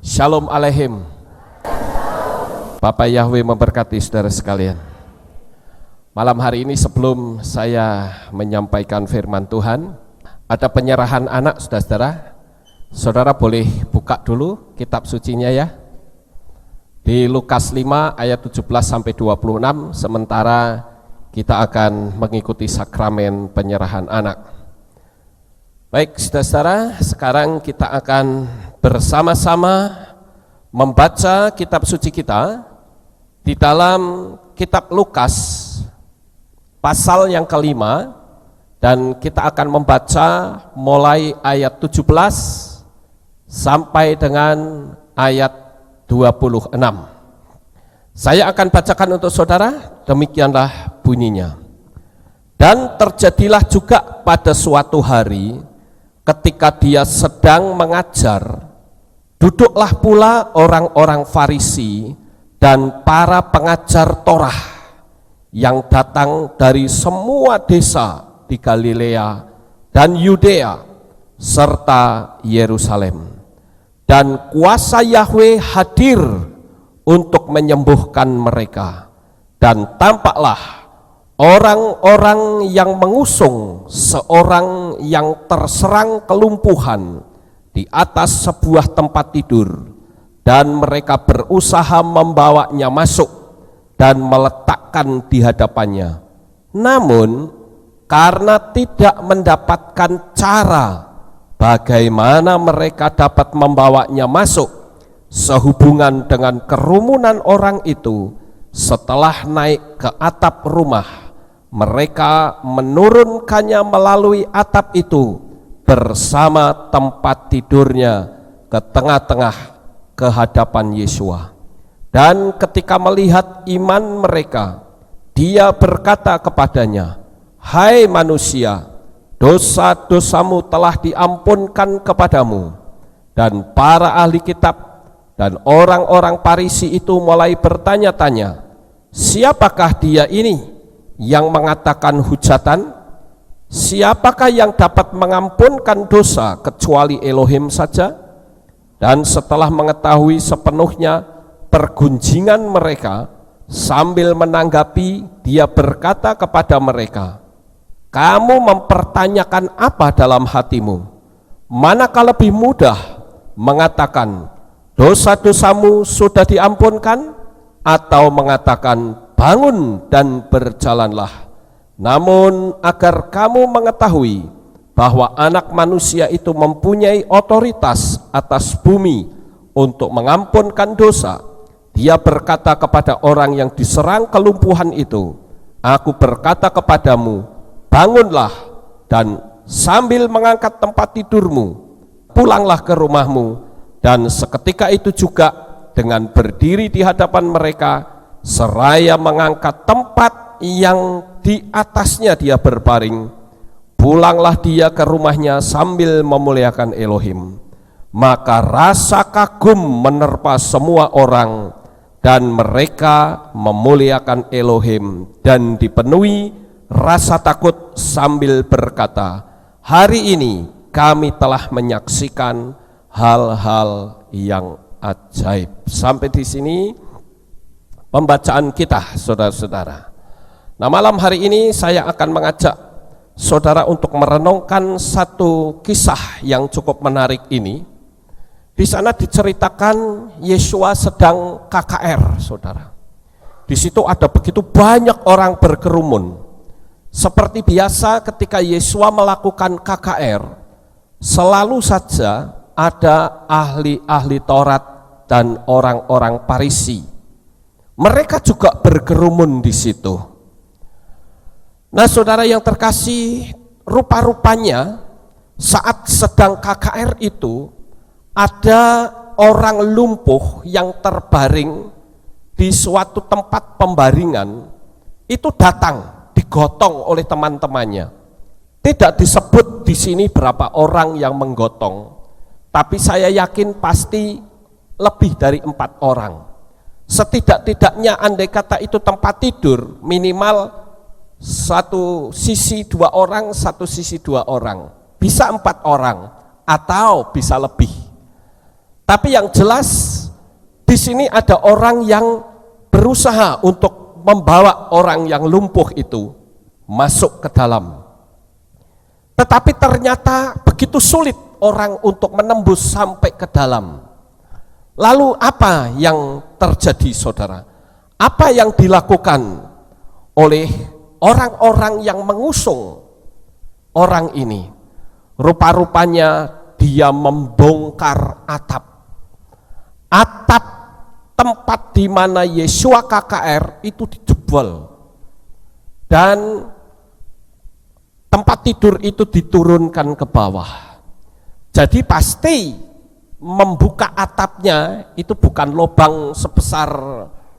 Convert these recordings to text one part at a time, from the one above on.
Shalom Aleihim. Bapak Yahweh memberkati saudara sekalian. Malam hari ini sebelum saya menyampaikan firman Tuhan, ada penyerahan anak saudara-saudara. Saudara boleh buka dulu kitab sucinya ya. Di Lukas 5 ayat 17 sampai 26, sementara kita akan mengikuti sakramen penyerahan anak. Baik saudara-saudara, sekarang kita akan bersama-sama membaca kitab suci kita di dalam kitab Lukas pasal yang kelima, dan kita akan membaca mulai ayat 17 sampai dengan ayat 26. Saya akan bacakan untuk saudara, demikianlah bunyinya. Dan terjadilah juga pada suatu hari, ketika dia sedang mengajar, duduklah pula orang-orang Farisi dan para pengajar Torah yang datang dari semua desa di Galilea dan Yudea serta Yerusalem. Dan kuasa Yahweh hadir untuk menyembuhkan mereka. Dan tampaklah orang-orang yang mengusung seorang yang terserang kelumpuhan di atas sebuah tempat tidur, dan mereka berusaha membawanya masuk dan meletakkan di hadapannya. Namun karena tidak mendapatkan cara bagaimana mereka dapat membawanya masuk sehubungan dengan kerumunan orang itu, setelah naik ke atap rumah, mereka menurunkannya melalui atap itu bersama tempat tidurnya ke tengah-tengah ke hadapan Yesua. Dan ketika melihat iman mereka, dia berkata kepadanya, "Hai manusia, dosa-dosamu telah diampunkan kepadamu." Dan para ahli kitab dan orang-orang Farisi itu mulai bertanya-tanya, "Siapakah dia ini yang mengatakan hujatan? Siapakah yang dapat mengampunkan dosa kecuali Elohim saja?" Dan setelah mengetahui sepenuhnya pergunjingan mereka, sambil menanggapi, dia berkata kepada mereka, "Kamu mempertanyakan apa dalam hatimu? Manakah lebih mudah mengatakan, dosa-dosamu sudah diampunkan, atau mengatakan, bangun dan berjalanlah? Namun agar kamu mengetahui bahwa anak manusia itu mempunyai otoritas atas bumi untuk mengampunkan dosa, dia berkata kepada orang yang diserang kelumpuhan itu, aku berkata kepadamu, bangunlah, dan sambil mengangkat tempat tidurmu, pulanglah ke rumahmu." Dan seketika itu juga dengan berdiri di hadapan mereka, seraya mengangkat tempat yang di atasnya dia berbaring, pulanglah dia ke rumahnya sambil memuliakan Elohim. Maka rasa kagum menerpa semua orang, dan mereka memuliakan Elohim dan dipenuhi rasa takut sambil berkata, "Hari ini kami telah menyaksikan hal-hal yang ajaib." Sampai di sini pembacaan kita, saudara-saudara. Nah, malam hari ini saya akan mengajak saudara untuk merenungkan satu kisah yang cukup menarik ini. Di sana diceritakan Yesua sedang KKR, saudara. Di situ ada begitu banyak orang berkerumun. Seperti biasa ketika Yesua melakukan KKR, selalu saja ada ahli-ahli Taurat dan orang-orang Farisi. Mereka juga berkerumun di situ. Nah, saudara yang terkasih, rupa-rupanya saat sedang KKR itu ada orang lumpuh yang terbaring di suatu tempat pembaringan, itu datang digotong oleh teman-temannya. Tidak disebut di sini berapa orang yang menggotong, tapi saya yakin pasti lebih dari 4 orang. Setidak-tidaknya andai kata itu tempat tidur, minimal satu sisi 2 orang, satu sisi 2 orang, bisa 4 orang, atau bisa lebih. Tapi yang jelas di sini ada orang yang berusaha untuk membawa orang yang lumpuh itu masuk ke dalam. Tetapi ternyata begitu sulit orang untuk menembus sampai ke dalam. Lalu apa yang terjadi, saudara? Apa yang dilakukan oleh orang-orang yang mengusung orang ini? Rupa-rupanya dia membongkar atap tempat di mana Yesua KKR itu dijebol, dan tempat tidur itu diturunkan ke bawah. Jadi pasti membuka atapnya itu bukan lubang sebesar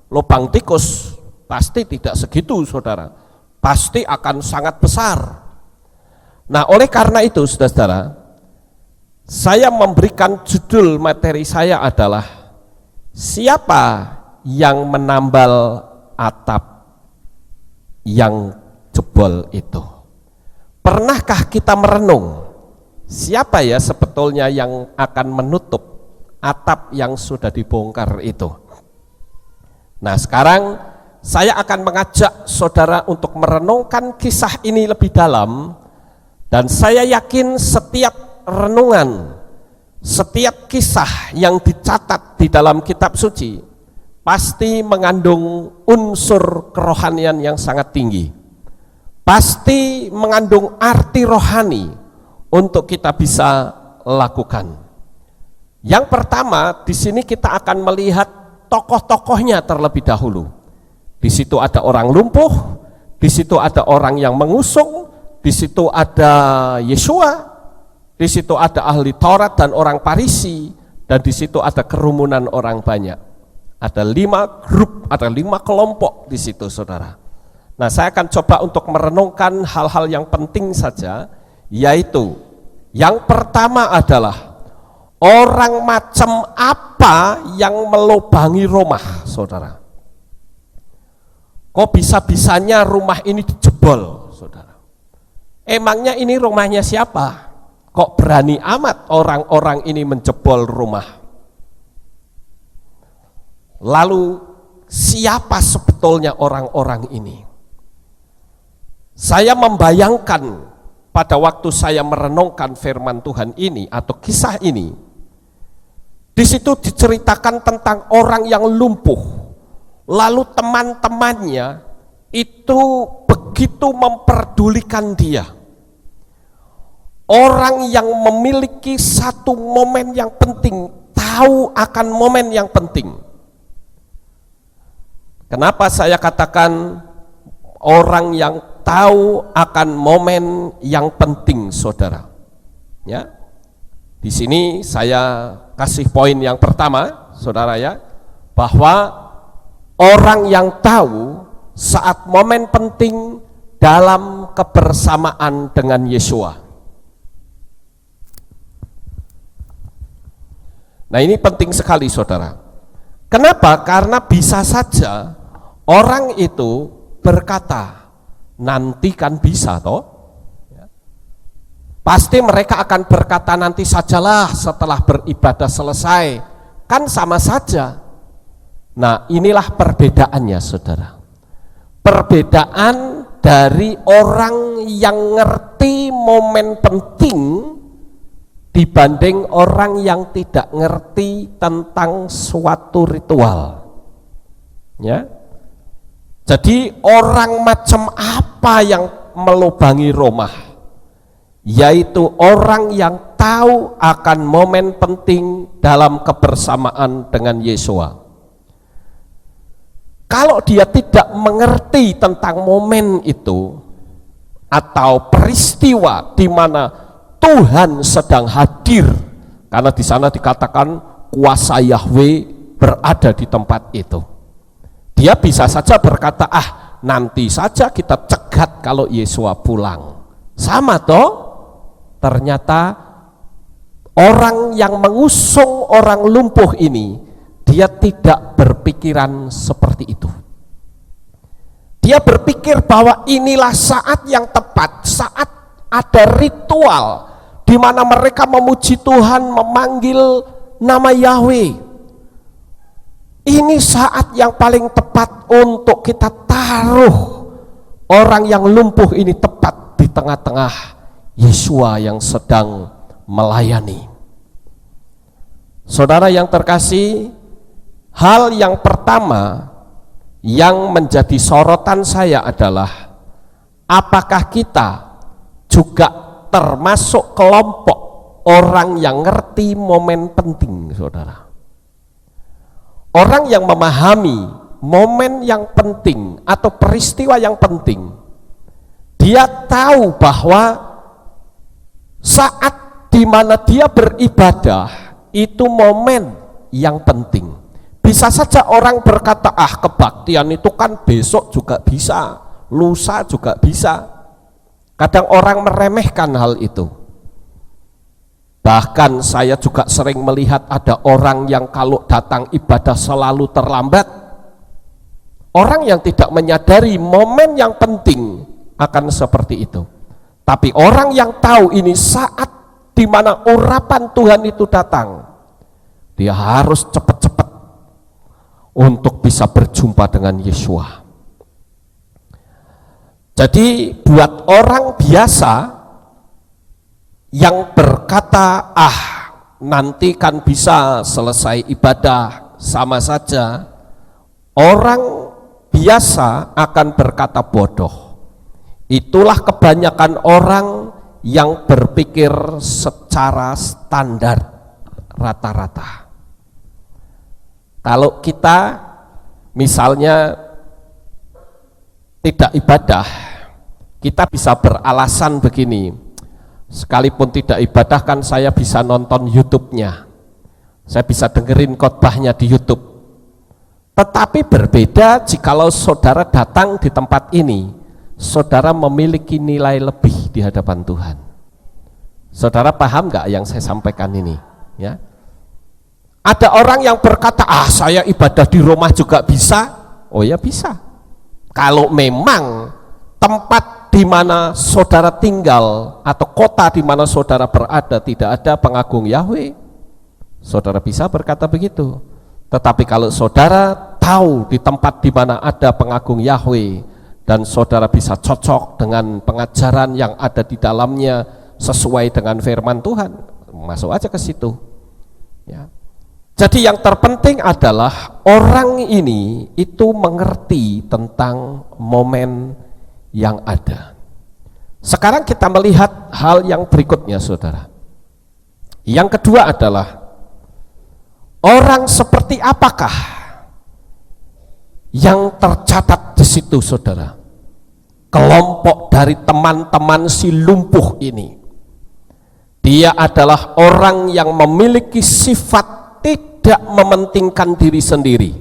lubang tikus, pasti tidak segitu, saudara, pasti akan sangat besar. Nah, oleh karena itu, saudara, saya memberikan judul materi saya adalah siapa yang menambal atap yang jebol itu. Pernahkah kita merenung siapa ya sebetulnya yang akan menutup atap yang sudah dibongkar itu? Nah, sekarang saya akan mengajak saudara untuk merenungkan kisah ini lebih dalam, dan saya yakin setiap renungan, setiap kisah yang dicatat di dalam kitab suci pasti mengandung unsur kerohanian yang sangat tinggi, pasti mengandung arti rohani untuk kita bisa lakukan. Yang pertama, di sini kita akan melihat tokoh-tokohnya terlebih dahulu. Di situ ada orang lumpuh, di situ ada orang yang mengusung, di situ ada Yesua, di situ ada ahli Taurat dan orang Farisi, dan di situ ada kerumunan orang banyak. Ada 5 grup, ada 5 kelompok di situ, saudara. Nah, saya akan coba untuk merenungkan hal-hal yang penting saja, yaitu yang pertama adalah orang macam apa yang melubangi rumah, saudara. Kok bisa-bisanya rumah ini dijebol, saudara? Emangnya ini rumahnya siapa? Kok berani amat orang-orang ini menjebol rumah? Lalu siapa sebetulnya orang-orang ini? Saya membayangkan pada waktu saya merenungkan firman Tuhan ini atau kisah ini, di situ diceritakan tentang orang yang lumpuh, lalu teman-temannya itu begitu memperdulikan dia. Orang yang memiliki satu momen yang penting, tahu akan momen yang penting. Kenapa saya katakan orang yang tahu akan momen yang penting, saudara? Ya, di sini saya kasih poin yang pertama, saudara ya, bahwa orang yang tahu saat momen penting dalam kebersamaan dengan Yesua. Nah, ini penting sekali, saudara. Kenapa? Karena bisa saja orang itu berkata, nanti kan bisa toh. Pasti mereka akan berkata nanti sajalah setelah beribadah selesai, kan sama saja. Nah, inilah perbedaannya, saudara. Perbedaan dari orang yang ngerti momen penting dibanding orang yang tidak ngerti tentang suatu ritual. Ya. Jadi orang macam apa yang melubangi rumah? Yaitu orang yang tahu akan momen penting dalam kebersamaan dengan Yesua. Kalau dia tidak mengerti tentang momen itu atau peristiwa di mana Tuhan sedang hadir, karena di sana dikatakan kuasa Yahweh berada di tempat itu. Dia bisa saja berkata, nanti saja kita cegat kalau Yesua pulang. Sama toh? Ternyata orang yang mengusung orang lumpuh ini, dia tidak berpikiran seperti itu. Dia berpikir bahwa inilah saat yang tepat, saat ada ritual di mana mereka memuji Tuhan, memanggil nama Yahweh. Ini saat yang paling tepat untuk kita taruh orang yang lumpuh ini tepat di tengah-tengah Yesua yang sedang melayani. Saudara yang terkasih, hal yang pertama yang menjadi sorotan saya adalah apakah kita juga termasuk kelompok orang yang ngerti momen penting, saudara. Orang yang memahami momen yang penting atau peristiwa yang penting. Dia tahu bahwa saat di mana dia beribadah itu momen yang penting. Bisa saja orang berkata, kebaktian itu kan besok juga bisa, lusa juga bisa. Kadang orang meremehkan hal itu. Bahkan saya juga sering melihat ada orang yang kalau datang ibadah selalu terlambat. Orang yang tidak menyadari momen yang penting akan seperti itu. Tapi orang yang tahu ini saat di mana urapan Tuhan itu datang, dia harus cepat-cepat untuk bisa berjumpa dengan Yesua. Jadi buat orang biasa yang berkata, nanti kan bisa selesai ibadah sama saja, orang biasa akan berkata bodoh. Itulah kebanyakan orang yang berpikir secara standar rata-rata. Kalau kita misalnya tidak ibadah, kita bisa beralasan begini, sekalipun tidak ibadah kan saya bisa nonton YouTube-nya, saya bisa dengerin khotbahnya di YouTube. Tetapi berbeda jikalau saudara datang di tempat ini, saudara memiliki nilai lebih di hadapan Tuhan. Saudara paham nggak yang saya sampaikan ini? Ya, ada orang yang berkata, saya ibadah di rumah juga bisa. Oh ya bisa. Kalau memang tempat di mana saudara tinggal atau kota di mana saudara berada tidak ada pengagung Yahweh, saudara bisa berkata begitu. Tetapi kalau saudara tahu di tempat di mana ada pengagung Yahweh dan saudara bisa cocok dengan pengajaran yang ada di dalamnya sesuai dengan firman Tuhan, masuk aja ke situ. Ya. Jadi yang terpenting adalah orang ini itu mengerti tentang momen yang ada. Sekarang kita melihat hal yang berikutnya, saudara. Yang kedua adalah orang seperti apakah yang tercatat di situ, saudara? Kelompok dari teman-teman si lumpuh ini. Dia adalah orang yang memiliki sifat tidak mementingkan diri sendiri.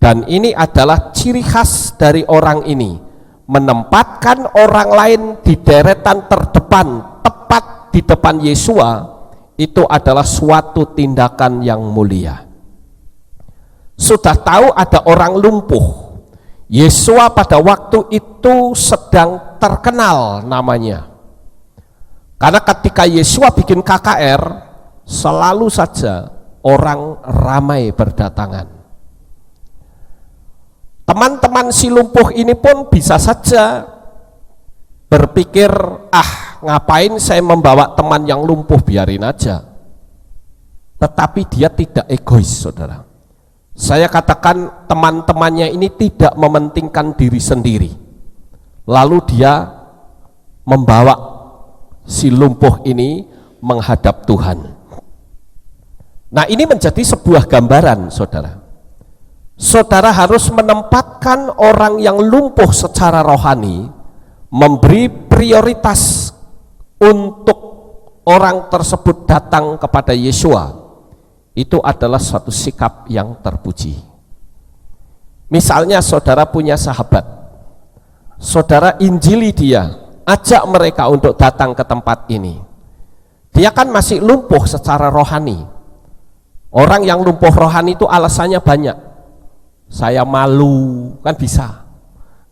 Dan ini adalah ciri khas dari orang ini, menempatkan orang lain di deretan terdepan, tepat di depan Yesua, itu adalah suatu tindakan yang mulia. Sudah tahu ada orang lumpuh, Yesua pada waktu itu sedang terkenal namanya. Karena ketika Yesua bikin KKR, selalu saja orang ramai berdatangan. Teman-teman si lumpuh ini pun bisa saja berpikir, ngapain saya membawa teman yang lumpuh, biarin aja. Tetapi dia tidak egois, saudara. Saya katakan teman-temannya ini tidak mementingkan diri sendiri. Lalu dia membawa si lumpuh ini menghadap Tuhan. Nah, ini menjadi sebuah gambaran, saudara. Saudara harus menempatkan orang yang lumpuh secara rohani, memberi prioritas untuk orang tersebut datang kepada Yesua. Itu adalah suatu sikap yang terpuji. Misalnya saudara punya sahabat, saudara injili dia, ajak mereka untuk datang ke tempat ini. Dia kan masih lumpuh secara rohani. Orang yang lumpuh rohani itu alasannya banyak. Saya malu, kan bisa.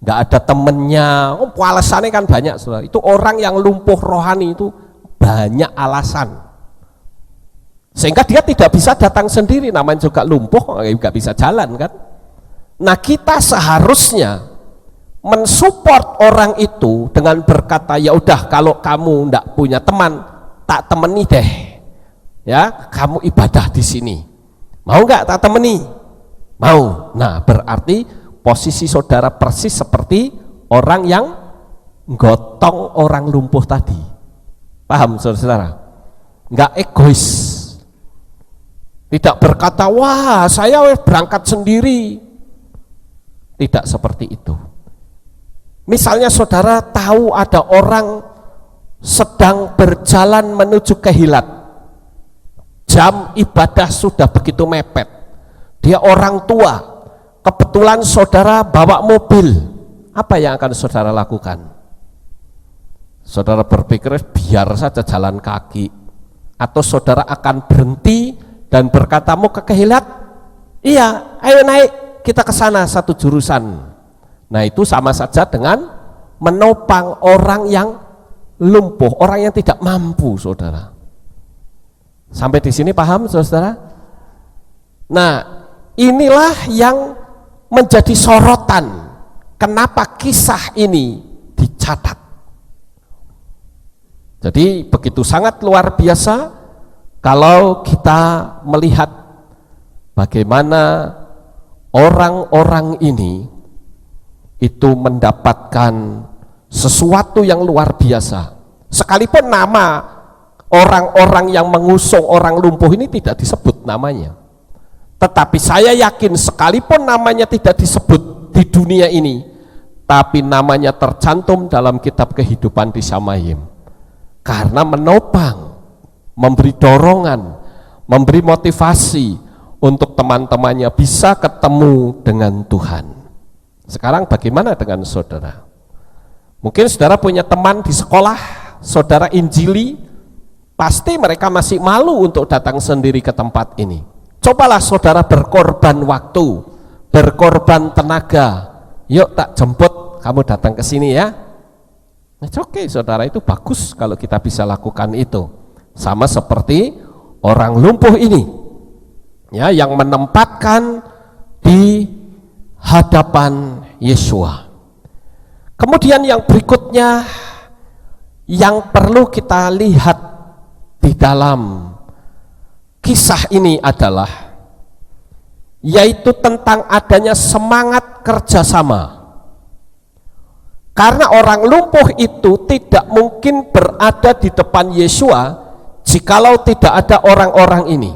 Nggak ada temennya, alasannya kan banyak, saudara. Itu orang yang lumpuh rohani itu banyak alasan. Sehingga dia tidak bisa datang sendiri, namanya juga lumpuh, nggak bisa jalan kan. Nah, kita seharusnya mensupport orang itu dengan berkata, ya udah kalau kamu nggak punya teman, tak temeni deh, ya kamu ibadah di sini, mau nggak tak temeni? Mau. Nah, berarti posisi saudara persis seperti orang yang gotong orang lumpuh tadi. Paham saudara? Nggak egois, tidak berkata wah saya berangkat sendiri, tidak seperti itu. Misalnya saudara tahu ada orang sedang berjalan menuju ke Hilat, jam ibadah sudah begitu mepet, dia orang tua, kebetulan saudara bawa mobil, apa yang akan saudara lakukan? Saudara berpikir biar saja jalan kaki, atau saudara akan berhenti dan berkata mau ke Hilat? Iya, ayo naik, kita ke sana satu jurusan. Nah, itu sama saja dengan menopang orang yang lumpuh, orang yang tidak mampu, saudara. Sampai di sini paham, saudara? Nah, inilah yang menjadi sorotan. Kenapa kisah ini dicatat? Jadi begitu sangat luar biasa kalau kita melihat bagaimana orang-orang ini itu mendapatkan sesuatu yang luar biasa. Sekalipun nama orang-orang yang mengusung orang lumpuh ini tidak disebut namanya, tetapi saya yakin sekalipun namanya tidak disebut di dunia ini, tapi namanya tercantum dalam kitab kehidupan di Samayim, karena menopang, memberi dorongan, memberi motivasi untuk teman-temannya bisa ketemu dengan Tuhan. Sekarang bagaimana dengan saudara? Mungkin saudara punya teman di sekolah, saudara injili, pasti mereka masih malu untuk datang sendiri ke tempat ini. Cobalah saudara berkorban waktu, berkorban tenaga. Yuk tak jemput, kamu datang ke sini ya. Nah, oke, saudara, itu bagus kalau kita bisa lakukan itu. Sama seperti orang lumpuh ini, ya, yang menempatkan di hadapan Yesua. Kemudian yang berikutnya yang perlu kita lihat di dalam kisah ini adalah yaitu tentang adanya semangat kerjasama. Karena orang lumpuh itu tidak mungkin berada di depan Yesua jikalau tidak ada orang-orang ini.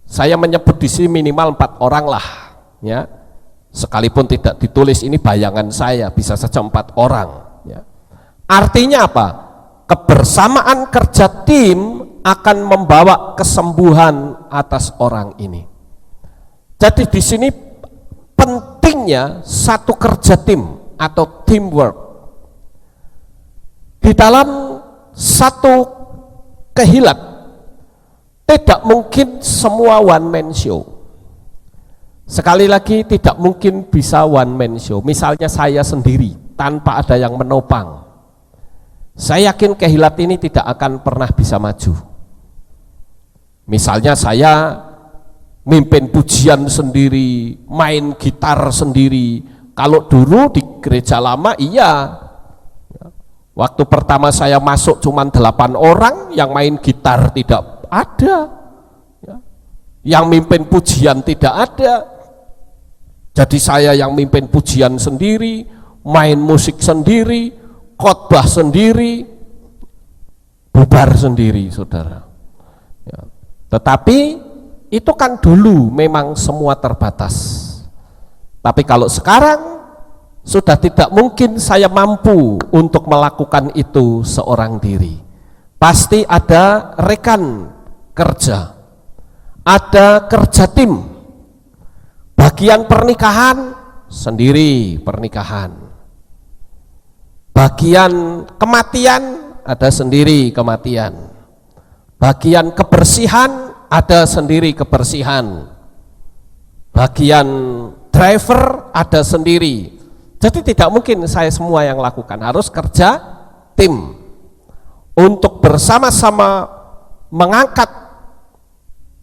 Saya menyebut di sini minimal 4 orang lah, ya. Sekalipun tidak ditulis, ini bayangan saya, bisa saja 4 orang, ya. Artinya apa? Kebersamaan kerja tim akan membawa kesembuhan atas orang ini. Jadi di sini pentingnya satu kerja tim atau teamwork. Di dalam satu kehilat tidak mungkin semua one man show. Sekali lagi, tidak mungkin bisa one man show. Misalnya saya sendiri tanpa ada yang menopang, saya yakin kehilat ini tidak akan pernah bisa maju. Misalnya saya mimpin pujian sendiri, main gitar sendiri. Kalau dulu di gereja lama iya, waktu pertama saya masuk cuma 8 orang, yang main gitar tidak ada, yang mimpin pujian tidak ada. Jadi saya yang mimpin pujian sendiri, main musik sendiri, khotbah sendiri, bubar sendiri, saudara. Ya. Tetapi itu kan dulu memang semua terbatas. Tapi kalau sekarang sudah tidak mungkin saya mampu untuk melakukan itu seorang diri. Pasti ada rekan kerja, ada kerja tim. Bagian pernikahan sendiri pernikahan, bagian kematian ada sendiri kematian, bagian kebersihan ada sendiri kebersihan, bagian driver ada sendiri. Jadi tidak mungkin saya semua yang lakukan, harus kerja tim untuk bersama-sama mengangkat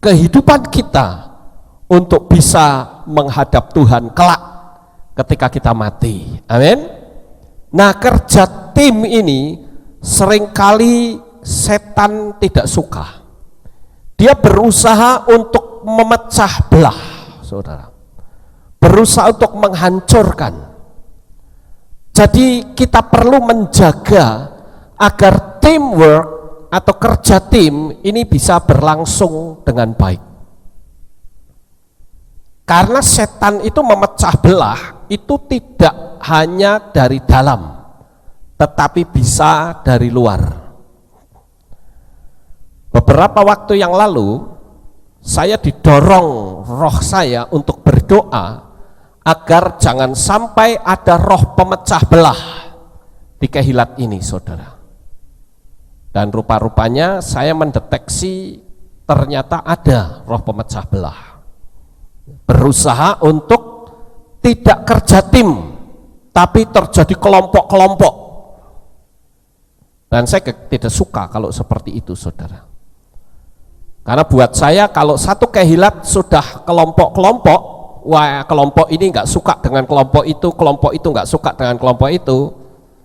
kehidupan kita untuk bisa menghadap Tuhan kelak ketika kita mati. Amin. Nah, kerja tim ini seringkali setan tidak suka. Dia berusaha untuk memecah belah, saudara. Berusaha untuk menghancurkan. Jadi kita perlu menjaga agar teamwork atau kerja tim ini bisa berlangsung dengan baik. Karena setan itu memecah belah itu tidak hanya dari dalam, tetapi bisa dari luar. Beberapa waktu yang lalu saya didorong roh saya untuk berdoa agar jangan sampai ada roh pemecah belah di Kehilat ini, saudara. Dan rupa-rupanya saya mendeteksi ternyata ada roh pemecah belah. Berusaha untuk tidak kerja tim, tapi terjadi kelompok-kelompok. Dan saya tidak suka kalau seperti itu, saudara. Karena buat saya kalau satu Kehilat sudah kelompok-kelompok, wah kelompok ini nggak suka dengan kelompok itu nggak suka dengan kelompok itu,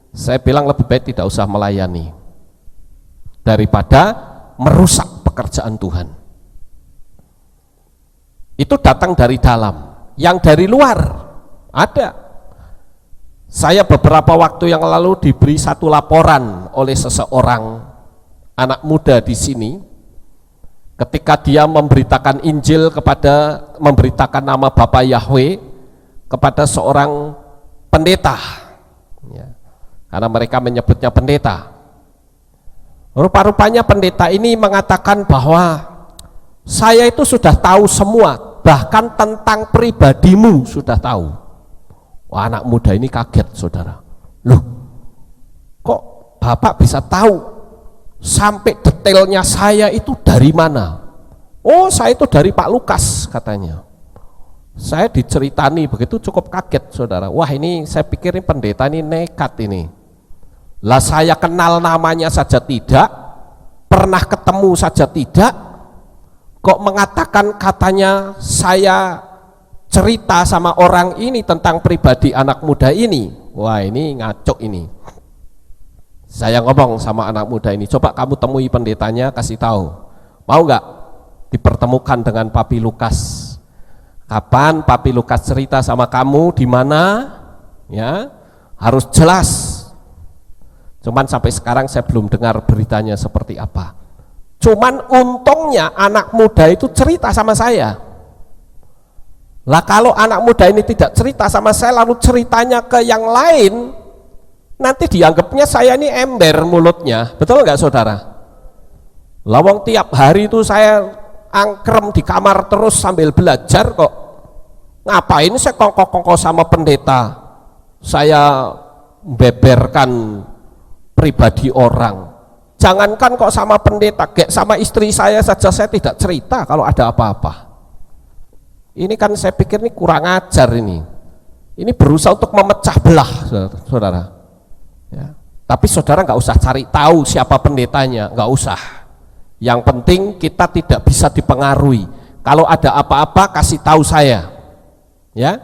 saya bilang lebih baik tidak usah melayani daripada merusak pekerjaan Tuhan. Itu datang dari dalam. Yang dari luar ada. Saya beberapa waktu yang lalu diberi satu laporan oleh seseorang anak muda di sini. Ketika dia memberitakan Injil memberitakan nama Bapa Yahweh kepada seorang pendeta, ya, karena mereka menyebutnya pendeta. Rupa-rupanya pendeta ini mengatakan bahwa saya itu sudah tahu semua, bahkan tentang pribadimu sudah tahu. Wah, anak muda ini kaget, saudara. Loh, kok Bapak bisa tahu sampai detailnya saya itu dari mana? Oh, saya itu dari Pak Lukas, katanya. Saya diceritani begitu cukup kaget, saudara. Wah, ini saya pikir ini pendeta ini nekat ini. Lah saya kenal namanya saja tidak, pernah ketemu saja tidak, kok mengatakan katanya saya cerita sama orang ini tentang pribadi anak muda ini. Wah, ini ngaco ini. Saya ngomong sama anak muda ini, coba kamu temui pendetanya, kasih tahu. Mau nggak dipertemukan dengan Papi Lukas? Kapan Papi Lukas cerita sama kamu, di mana? Ya, harus jelas. Cuman sampai sekarang saya belum dengar beritanya seperti apa. Cuman untungnya anak muda itu cerita sama saya. Lah kalau anak muda ini tidak cerita sama saya, lalu ceritanya ke yang lain, nanti dianggapnya saya ini ember mulutnya, betul nggak, saudara? Lawang tiap hari itu saya angkrem di kamar terus sambil belajar kok. Ngapain saya kongko-kongko sama pendeta? Saya beberkan pribadi orang. Jangankan kok sama pendeta, kayak sama istri saya saja saya tidak cerita kalau ada apa-apa. Ini kan saya pikir ini kurang ajar ini. Ini berusaha untuk memecah belah, saudara. Ya. Tapi saudara nggak usah cari tahu siapa pendetanya, nggak usah. Yang penting kita tidak bisa dipengaruhi. Kalau ada apa-apa kasih tahu saya, ya.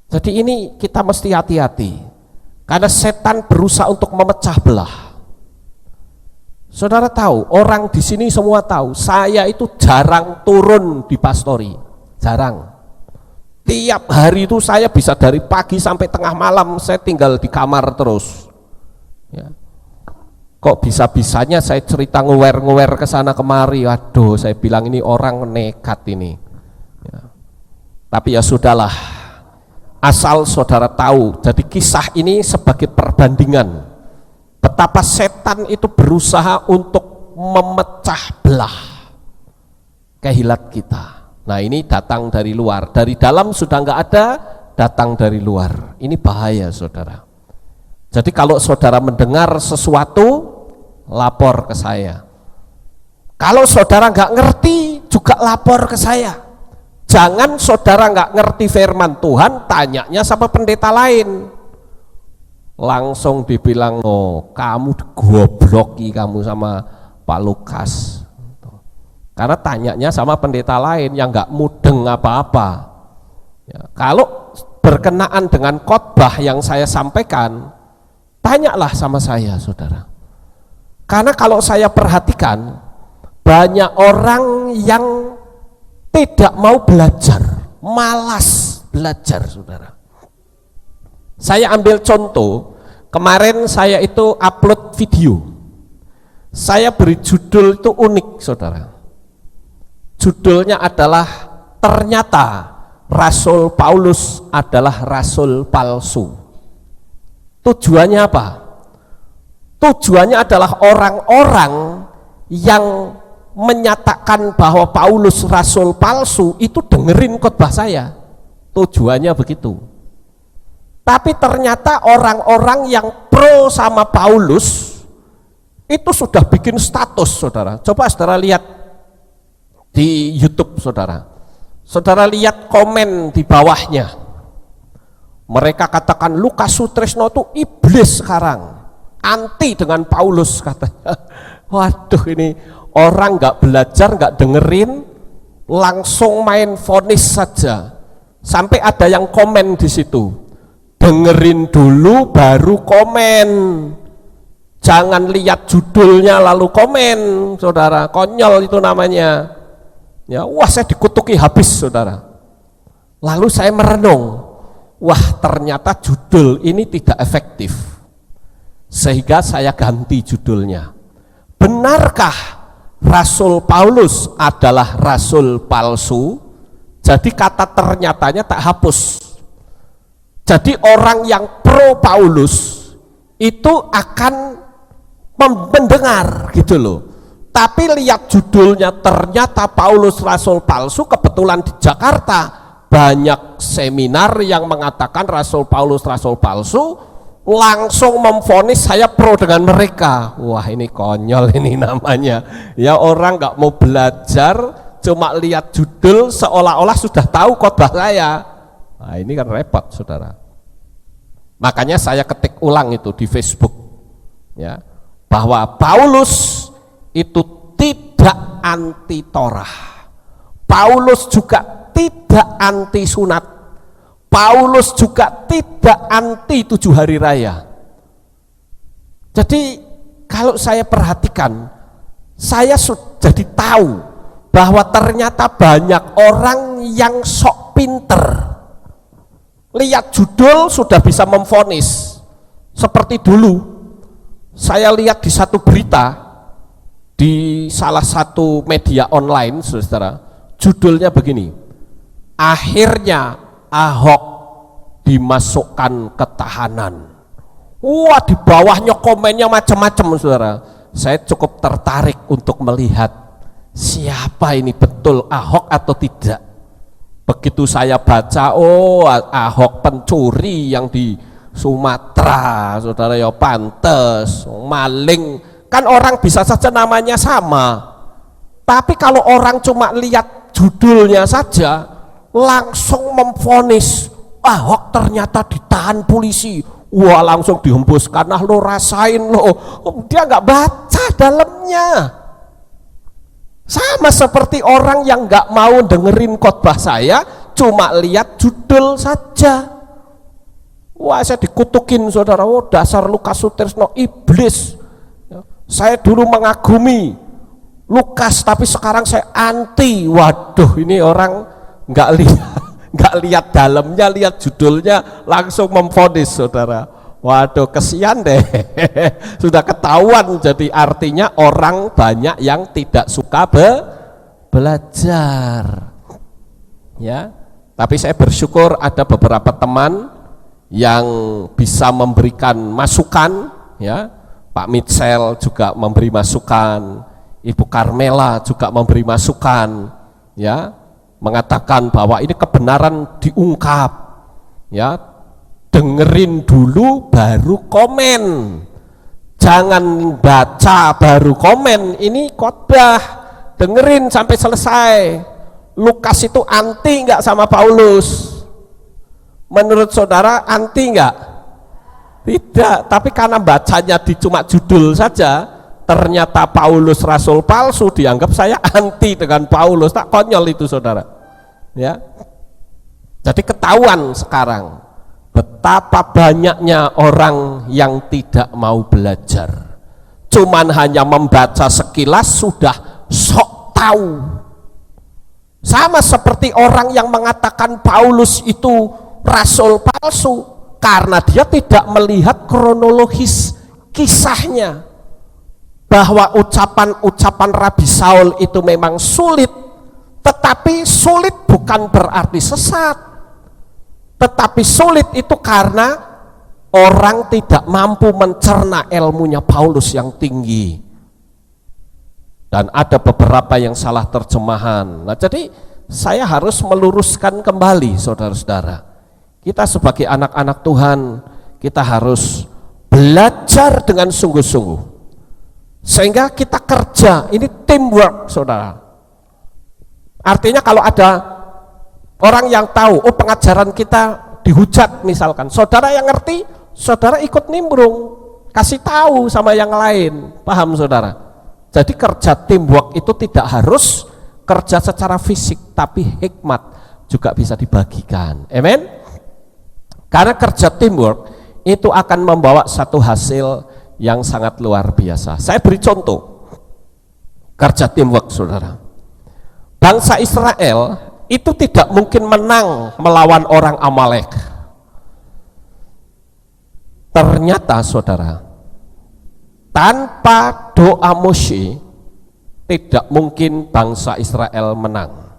Jadi ini kita mesti hati-hati, karena setan berusaha untuk memecah belah. Saudara tahu, orang di sini semua tahu, saya itu jarang turun di pastori, jarang. Tiap hari itu saya bisa dari pagi sampai tengah malam saya tinggal di kamar terus. Ya. Kok bisa-bisanya saya cerita ngewer-ngewer ke sana kemari. Waduh, saya bilang ini orang nekat ini. Ya. Tapi ya sudahlah, asal saudara tahu. Jadi kisah ini sebagai perbandingan betapa setan itu berusaha untuk memecah belah Kehilat kita. Nah, ini datang dari luar, dari dalam sudah nggak ada, datang dari luar. Ini bahaya, saudara. Jadi kalau saudara mendengar sesuatu, lapor ke saya. Kalau saudara nggak ngerti, juga lapor ke saya. Jangan saudara nggak ngerti firman Tuhan, tanyanya sama pendeta lain. Langsung dibilang, oh kamu gobloki kamu sama Pak Lukas. Karena tanyanya sama pendeta lain yang nggak mudeng apa-apa. Ya, kalau berkenaan dengan khotbah yang saya sampaikan, tanyalah sama saya, saudara. Karena kalau saya perhatikan, banyak orang yang tidak mau belajar, malas belajar, saudara. Saya ambil contoh, kemarin saya itu upload video. Saya beri judul itu unik, saudara. Judulnya adalah ternyata Rasul Paulus adalah rasul palsu. Tujuannya apa? Tujuannya adalah orang-orang yang menyatakan bahwa Paulus rasul palsu itu dengerin khotbah saya. Tujuannya begitu. Tapi ternyata orang-orang yang pro sama Paulus itu sudah bikin status, saudara. Coba saudara lihat di YouTube, saudara. Saudara lihat komen di bawahnya. Mereka katakan Lukas Sutrisno itu iblis sekarang, anti dengan Paulus katanya. Waduh, ini orang nggak belajar, nggak dengerin, langsung main vonis saja. Sampai ada yang komen di situ, dengerin dulu baru komen, jangan lihat judulnya lalu komen, saudara. Konyol itu namanya. Ya, wah, saya dikutuki habis, saudara. Lalu saya merenung, wah, ternyata judul ini tidak efektif. Sehingga saya ganti judulnya. Benarkah Rasul Paulus adalah rasul palsu? Jadi kata ternyatanya tak hapus. Jadi orang yang pro Paulus itu akan mendengar gitu loh. Tapi lihat judulnya ternyata Paulus rasul palsu. Kebetulan di Jakarta banyak seminar yang mengatakan Rasul Paulus rasul palsu, langsung memvonis saya pro dengan mereka. Wah, ini konyol ini namanya. Ya, orang nggak mau belajar, cuma lihat judul seolah-olah sudah tahu khotbah saya. Nah, ini kan repot, saudara. Makanya saya ketik ulang itu di Facebook, ya, bahwa Paulus itu tidak anti Torah. Paulus juga tidak anti sunat. Paulus juga tidak anti 7 hari raya. Jadi kalau saya perhatikan, saya sudah jadi tahu bahwa ternyata banyak orang yang sok pinter. Lihat judul sudah bisa memvonis. Seperti dulu saya lihat di satu berita di salah satu media online, saudara, judulnya begini, akhirnya Ahok dimasukkan ke tahanan. Wah, di bawahnya komennya macam-macam, saudara. Saya cukup tertarik untuk melihat siapa ini, betul Ahok atau tidak. Begitu saya baca, oh, Ahok pencuri yang di Sumatera, saudara, ya pantes, maling. Kan orang bisa saja namanya sama, tapi kalau orang cuma lihat judulnya saja langsung memvonis, Ahok ternyata ditahan polisi, wah, langsung dihembuskan. Nah, lo rasain lo, dia nggak baca dalamnya. Sama seperti orang yang nggak mau dengerin khotbah saya, cuma lihat judul saja. Wah, saya dikutukin, saudara. Oh, dasar Lukas Sutrisno iblis. Saya dulu mengagumi Lukas, tapi sekarang saya anti. Waduh, ini orang nggak lihat dalamnya, lihat judulnya langsung memvonis, saudara. Waduh, kesian deh. Sudah ketahuan. Jadi artinya orang banyak yang tidak suka belajar. Ya, tapi saya bersyukur ada beberapa teman yang bisa memberikan masukan, ya. Pak Mitchell juga memberi masukan, Ibu Carmela juga memberi masukan, ya, mengatakan bahwa ini kebenaran diungkap, ya, dengerin dulu baru komen, jangan baca baru komen. Ini khotbah, dengerin sampai selesai. Lukas itu anti nggak sama Paulus? Menurut saudara anti nggak? Tidak, tapi karena bacanya di cuma judul saja, ternyata Paulus rasul palsu, dianggap saya anti dengan Paulus. Tak konyol itu saudara ya. Jadi ketahuan sekarang betapa banyaknya orang yang tidak mau belajar, cuman hanya membaca sekilas sudah sok tahu. Sama seperti orang yang mengatakan Paulus itu rasul palsu, karena dia tidak melihat kronologis kisahnya, bahwa ucapan-ucapan Rabi Saul itu memang sulit, tetapi sulit bukan berarti sesat, tetapi sulit itu karena orang tidak mampu mencerna ilmunya Paulus yang tinggi, dan ada beberapa yang salah terjemahan. Nah, jadi saya harus meluruskan kembali saudara-saudara, kita sebagai anak-anak Tuhan, kita harus belajar dengan sungguh-sungguh, sehingga kita kerja, ini teamwork saudara. Artinya kalau ada orang yang tahu, oh pengajaran kita dihujat misalkan, saudara yang ngerti, saudara ikut nimbrung, kasih tahu sama yang lain, paham saudara? Jadi kerja teamwork itu tidak harus kerja secara fisik, tapi hikmat juga bisa dibagikan, amen? Karena kerja teamwork itu akan membawa satu hasil yang sangat luar biasa. Saya beri contoh kerja teamwork saudara. Bangsa Israel itu tidak mungkin menang melawan orang Amalek. Ternyata saudara, tanpa doa Moshe tidak mungkin bangsa Israel menang,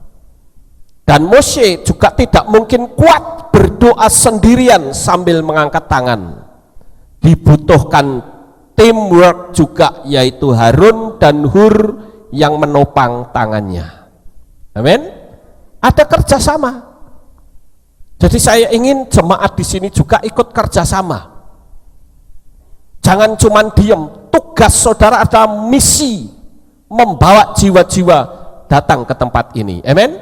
dan Moshe juga tidak mungkin kuat berdoa sendirian sambil mengangkat tangan. Dibutuhkan teamwork juga, yaitu Harun dan Hur yang menopang tangannya, amin. Ada kerjasama. Jadi saya ingin jemaat di sini juga ikut kerjasama. Jangan cuma diem. Tugas saudara adalah misi, membawa jiwa-jiwa datang ke tempat ini, amin.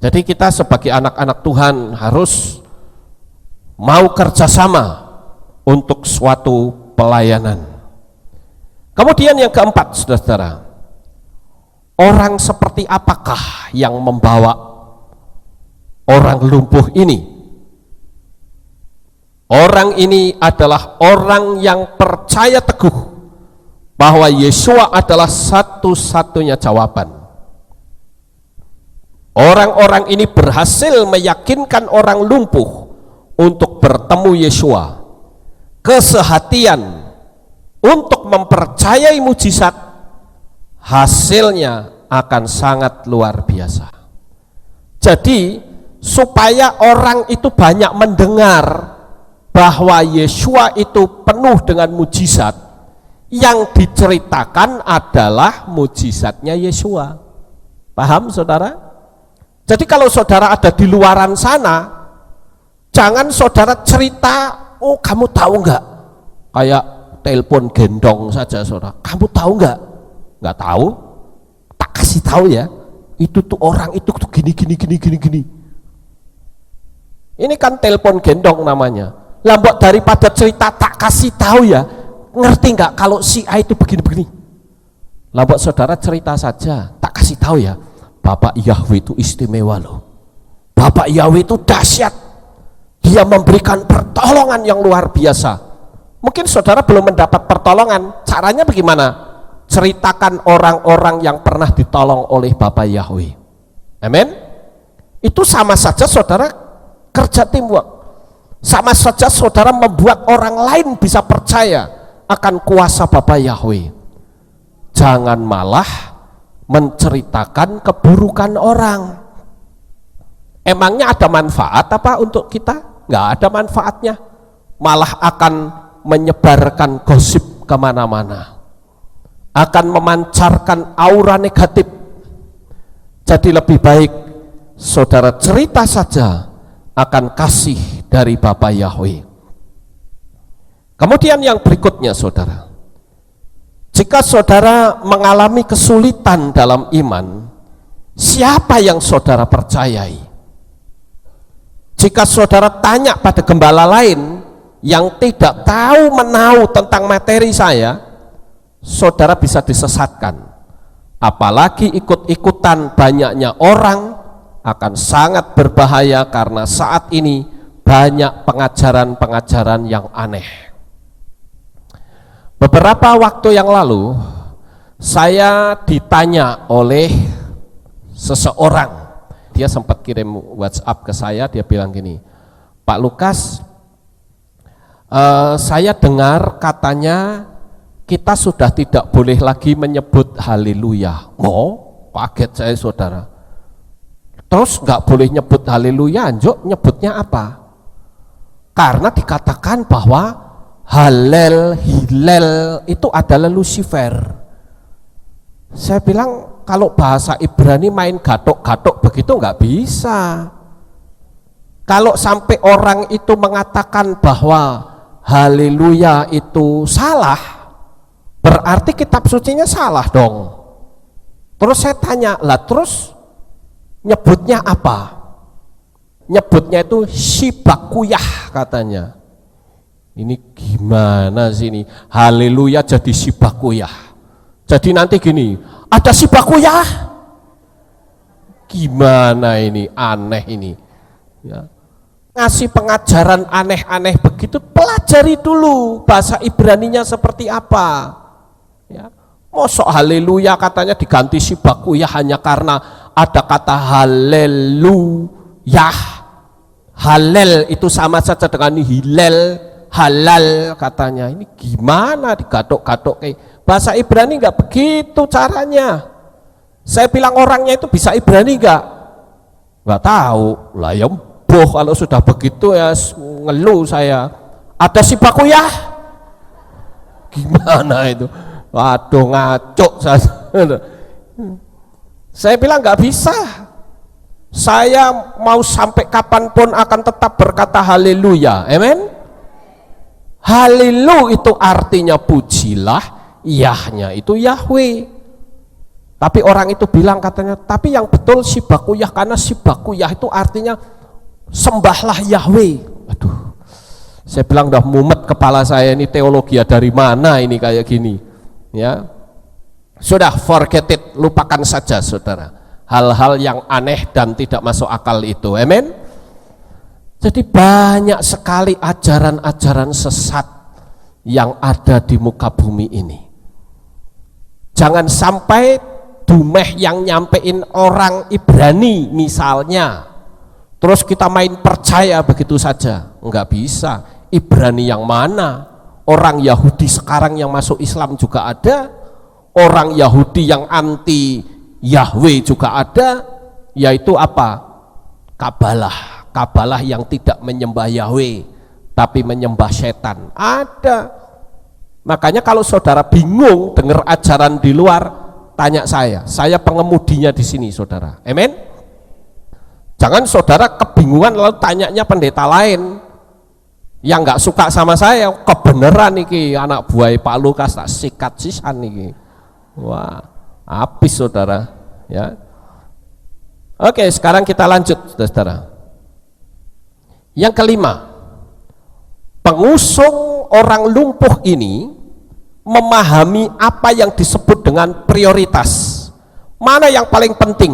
Jadi kita sebagai anak-anak Tuhan harus mau kerjasama untuk suatu pelayanan. Kemudian yang keempat saudara-saudara, orang seperti apakah yang membawa orang lumpuh ini? Orang ini adalah orang yang percaya teguh bahwa Yesua adalah satu-satunya jawaban. Orang-orang ini berhasil meyakinkan orang lumpuh untuk bertemu Yesua. Kesehatian untuk mempercayai mujizat, hasilnya akan sangat luar biasa. Jadi supaya orang itu banyak mendengar bahwa Yesua itu penuh dengan mujizat, yang diceritakan adalah mujizatnya Yesua. Paham saudara? Jadi kalau saudara ada di luaran sana, jangan saudara cerita, oh kamu tahu enggak, kayak telepon gendong saja saudara, kamu tahu enggak? Enggak tahu, tak kasih tahu ya, itu tuh orang itu tuh gini. Ini kan telepon gendong namanya. Lambok daripada cerita tak kasih tahu ya, ngerti enggak kalau si A itu begini. Lambok saudara cerita saja, tak kasih tahu ya, Bapak Yahweh itu istimewa loh, Bapak Yahweh itu dahsyat, Dia memberikan pertolongan yang luar biasa. Mungkin saudara belum mendapat pertolongan, caranya bagaimana? Ceritakan orang-orang yang pernah ditolong oleh Bapak Yahweh, amin. Itu sama saja saudara kerja teamwork, sama saja saudara membuat orang lain bisa percaya akan kuasa Bapak Yahweh. Jangan malah menceritakan keburukan orang. Emangnya ada manfaat apa untuk kita? Nggak ada manfaatnya, malah akan menyebarkan gosip kemana-mana, akan memancarkan aura negatif. Jadi lebih baik saudara cerita saja akan kasih dari Bapa Yahweh. Kemudian yang berikutnya saudara, jika saudara mengalami kesulitan dalam iman, siapa yang saudara percayai? Jika saudara tanya pada gembala lain yang tidak tahu menahu tentang materi saya, saudara bisa disesatkan. Apalagi ikut-ikutan banyaknya orang akan sangat berbahaya karena saat ini banyak pengajaran-pengajaran yang aneh. Beberapa waktu yang lalu saya ditanya oleh seseorang. Dia sempat kirim WhatsApp ke saya, dia bilang gini, Pak Lukas, saya dengar katanya kita sudah tidak boleh lagi menyebut haleluya. Oh, kaget saya saudara. Terus nggak boleh nyebut haleluya, anjok nyebutnya apa? Karena dikatakan bahwa Halel, Hilel itu adalah Lucifer. Saya bilang kalau bahasa Ibrani main gatok-gatok begitu nggak bisa. Kalau sampai orang itu mengatakan bahwa haleluya itu salah, berarti kitab sucinya salah dong. Terus saya tanya, lah terus nyebutnya apa? Nyebutnya itu Shibakuyah katanya. Ini gimana sih ini? Haleluya jadi Shibakuyah. Jadi nanti gini, ada Shibakuyah? Gimana ini? Aneh ini. Ya. Ngasih pengajaran aneh-aneh begitu, pelajari dulu bahasa Ibraninya seperti apa. Ya. Mosok haleluya katanya diganti Shibakuyah hanya karena ada kata haleluyah. Halel itu sama saja dengan hilal, halal katanya. Ini gimana digatok-gatok kayak bahasa Ibrani nggak begitu caranya. Saya bilang orangnya itu bisa Ibrani nggak tahu lah ya. Boh, kalau sudah begitu ya ngeluh saya. Ada Shibakuyah? Gimana itu? Waduh, ngaco saya bilang nggak bisa. Saya mau sampai kapanpun akan tetap berkata haleluya. Amen. Haleluya itu artinya pujilah, Yahnya itu Yahweh. Tapi orang itu bilang katanya, tapi yang betul Shibakuyah, karena Shibakuyah itu artinya sembahlah Yahweh. Aduh, saya bilang udah mumet kepala saya, ini teologi dari mana ini kayak gini. Ya, sudah forget it, lupakan saja saudara. Hal-hal yang aneh dan tidak masuk akal itu. Amen. Jadi banyak sekali ajaran-ajaran sesat yang ada di muka bumi ini. Jangan sampai dumeh yang nyampein orang Ibrani misalnya, terus kita main percaya begitu saja. Enggak bisa. Ibrani yang mana? Orang Yahudi sekarang yang masuk Islam juga ada, orang Yahudi yang anti Yahweh juga ada, yaitu apa? Kabalah. Kabalah yang tidak menyembah Yahweh tapi menyembah setan. Ada. Makanya kalau saudara bingung dengar ajaran di luar, tanya saya pengemudinya di sini saudara. Amen. Jangan saudara kebingungan lalu tanyanya pendeta lain yang nggak suka sama saya. Kebenaran niki anak buah Pak Lukas tak sikat sisan niki. Wah, habis saudara. Ya. Oke, sekarang kita lanjut saudara. Yang kelima, pengusung orang lumpuh ini memahami apa yang disebut dengan prioritas. Mana yang paling penting?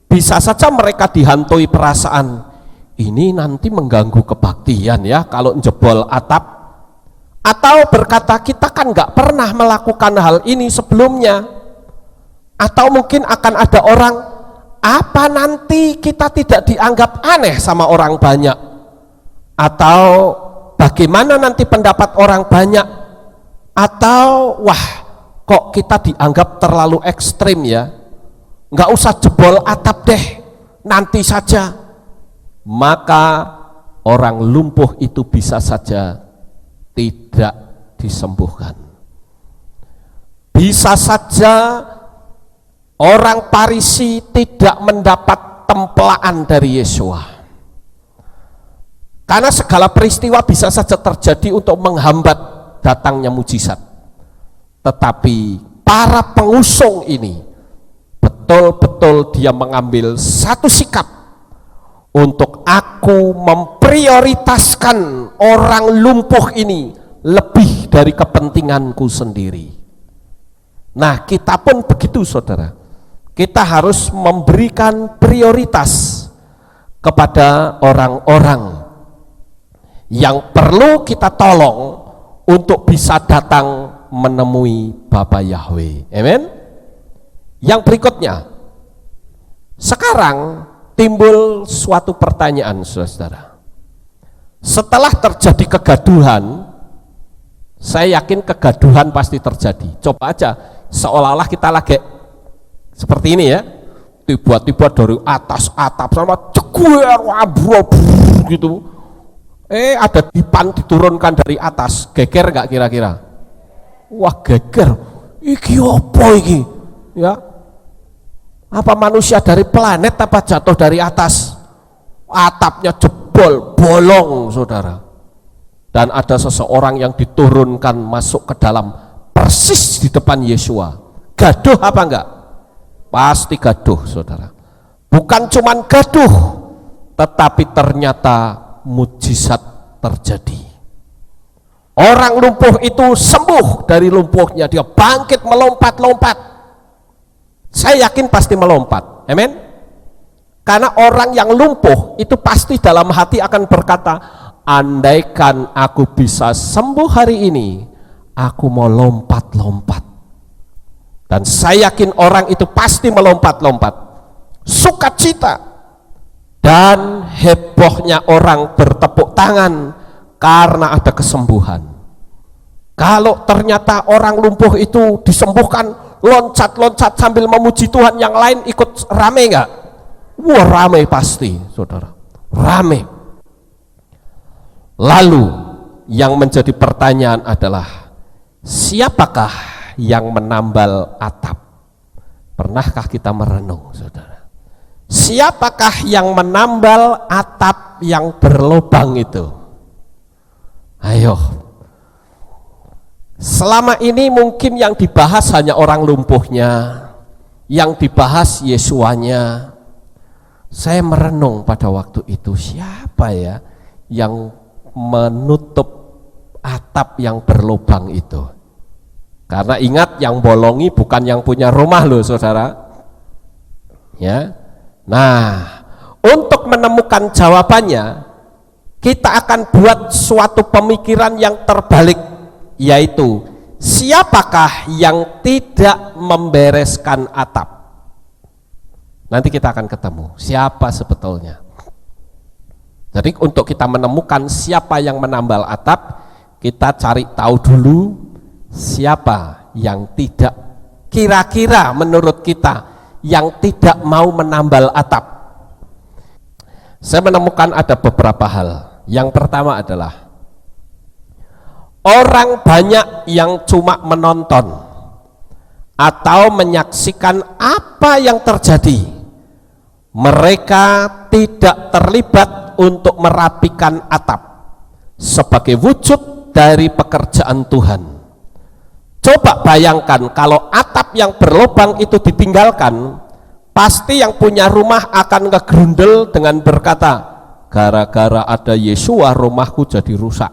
Bisa saja mereka dihantui perasaan, ini nanti mengganggu kebaktian ya kalau jebol atap. Atau berkata, kita kan nggak pernah melakukan hal ini sebelumnya. Atau mungkin akan ada orang, apa nanti kita tidak dianggap aneh sama orang banyak? Atau bagaimana nanti pendapat orang banyak? Atau wah, kok kita dianggap terlalu ekstrim ya, nggak usah jebol atap deh, nanti saja. Maka orang lumpuh itu bisa saja tidak disembuhkan. Bisa saja orang Farisi tidak mendapat templaan dari Yesua. Karena segala peristiwa bisa saja terjadi untuk menghambat datangnya mujizat. Tetapi para pengusung ini betul-betul dia mengambil satu sikap untuk aku memprioritaskan orang lumpuh ini lebih dari kepentinganku sendiri. Nah, kita pun begitu, saudara. Kita harus memberikan prioritas kepada orang-orang yang perlu kita tolong untuk bisa datang menemui Bapa Yahweh. Amin. Yang berikutnya, sekarang timbul suatu pertanyaan, saudara. Setelah terjadi kegaduhan, saya yakin kegaduhan pasti terjadi. Coba aja, seolah-olah kita lagi seperti ini ya, tiba-tiba dari atas atap sama ceguer, wabrok gitu. Ada dipan diturunkan dari atas, geger nggak kira-kira? Wah, geger. Iki apa iki? Ya, apa manusia dari planet apa jatuh dari atas? Atapnya jebol, bolong, saudara. Dan ada seseorang yang diturunkan masuk ke dalam persis di depan Yesua. Gaduh apa enggak? Pasti gaduh, saudara. Bukan cuman gaduh, tetapi ternyata mujizat terjadi. Orang lumpuh itu sembuh dari lumpuhnya, dia bangkit melompat-lompat. Saya yakin pasti melompat. Amin. Karena orang yang lumpuh itu pasti dalam hati akan berkata, andaikan aku bisa sembuh hari ini, aku mau lompat-lompat. Dan saya yakin orang itu pasti melompat-lompat, sukacita, dan hebohnya orang bertepuk tangan karena ada kesembuhan. Kalau ternyata orang lumpuh itu disembuhkan, loncat-loncat sambil memuji Tuhan, yang lain ikut rame nggak? Wah, rame pasti, saudara, rame. Lalu yang menjadi pertanyaan adalah, siapakah yang menambal atap? Pernahkah kita merenung, saudara? Siapakah yang menambal atap yang berlubang itu? Ayo. Selama ini mungkin yang dibahas hanya orang lumpuhnya, yang dibahas Yesuanya. Saya merenung pada waktu itu, siapa ya yang menutup atap yang berlubang itu? Karena ingat, yang bolongi bukan yang punya rumah loh, saudara. Ya. Nah, untuk menemukan jawabannya, kita akan buat suatu pemikiran yang terbalik, yaitu siapakah yang tidak membereskan atap? Nanti kita akan ketemu siapa sebetulnya. Jadi untuk kita menemukan siapa yang menambal atap, kita cari tahu dulu siapa yang tidak, kira-kira menurut kita yang tidak mau menambal atap. Saya menemukan ada beberapa hal. Yang pertama adalah orang banyak yang cuma menonton atau menyaksikan apa yang terjadi. Mereka tidak terlibat untuk merapikan atap sebagai wujud dari pekerjaan Tuhan. Coba bayangkan kalau atap yang berlubang itu ditinggalkan, pasti yang punya rumah akan ngegrundel dengan berkata, gara-gara ada Yesua rumahku jadi rusak.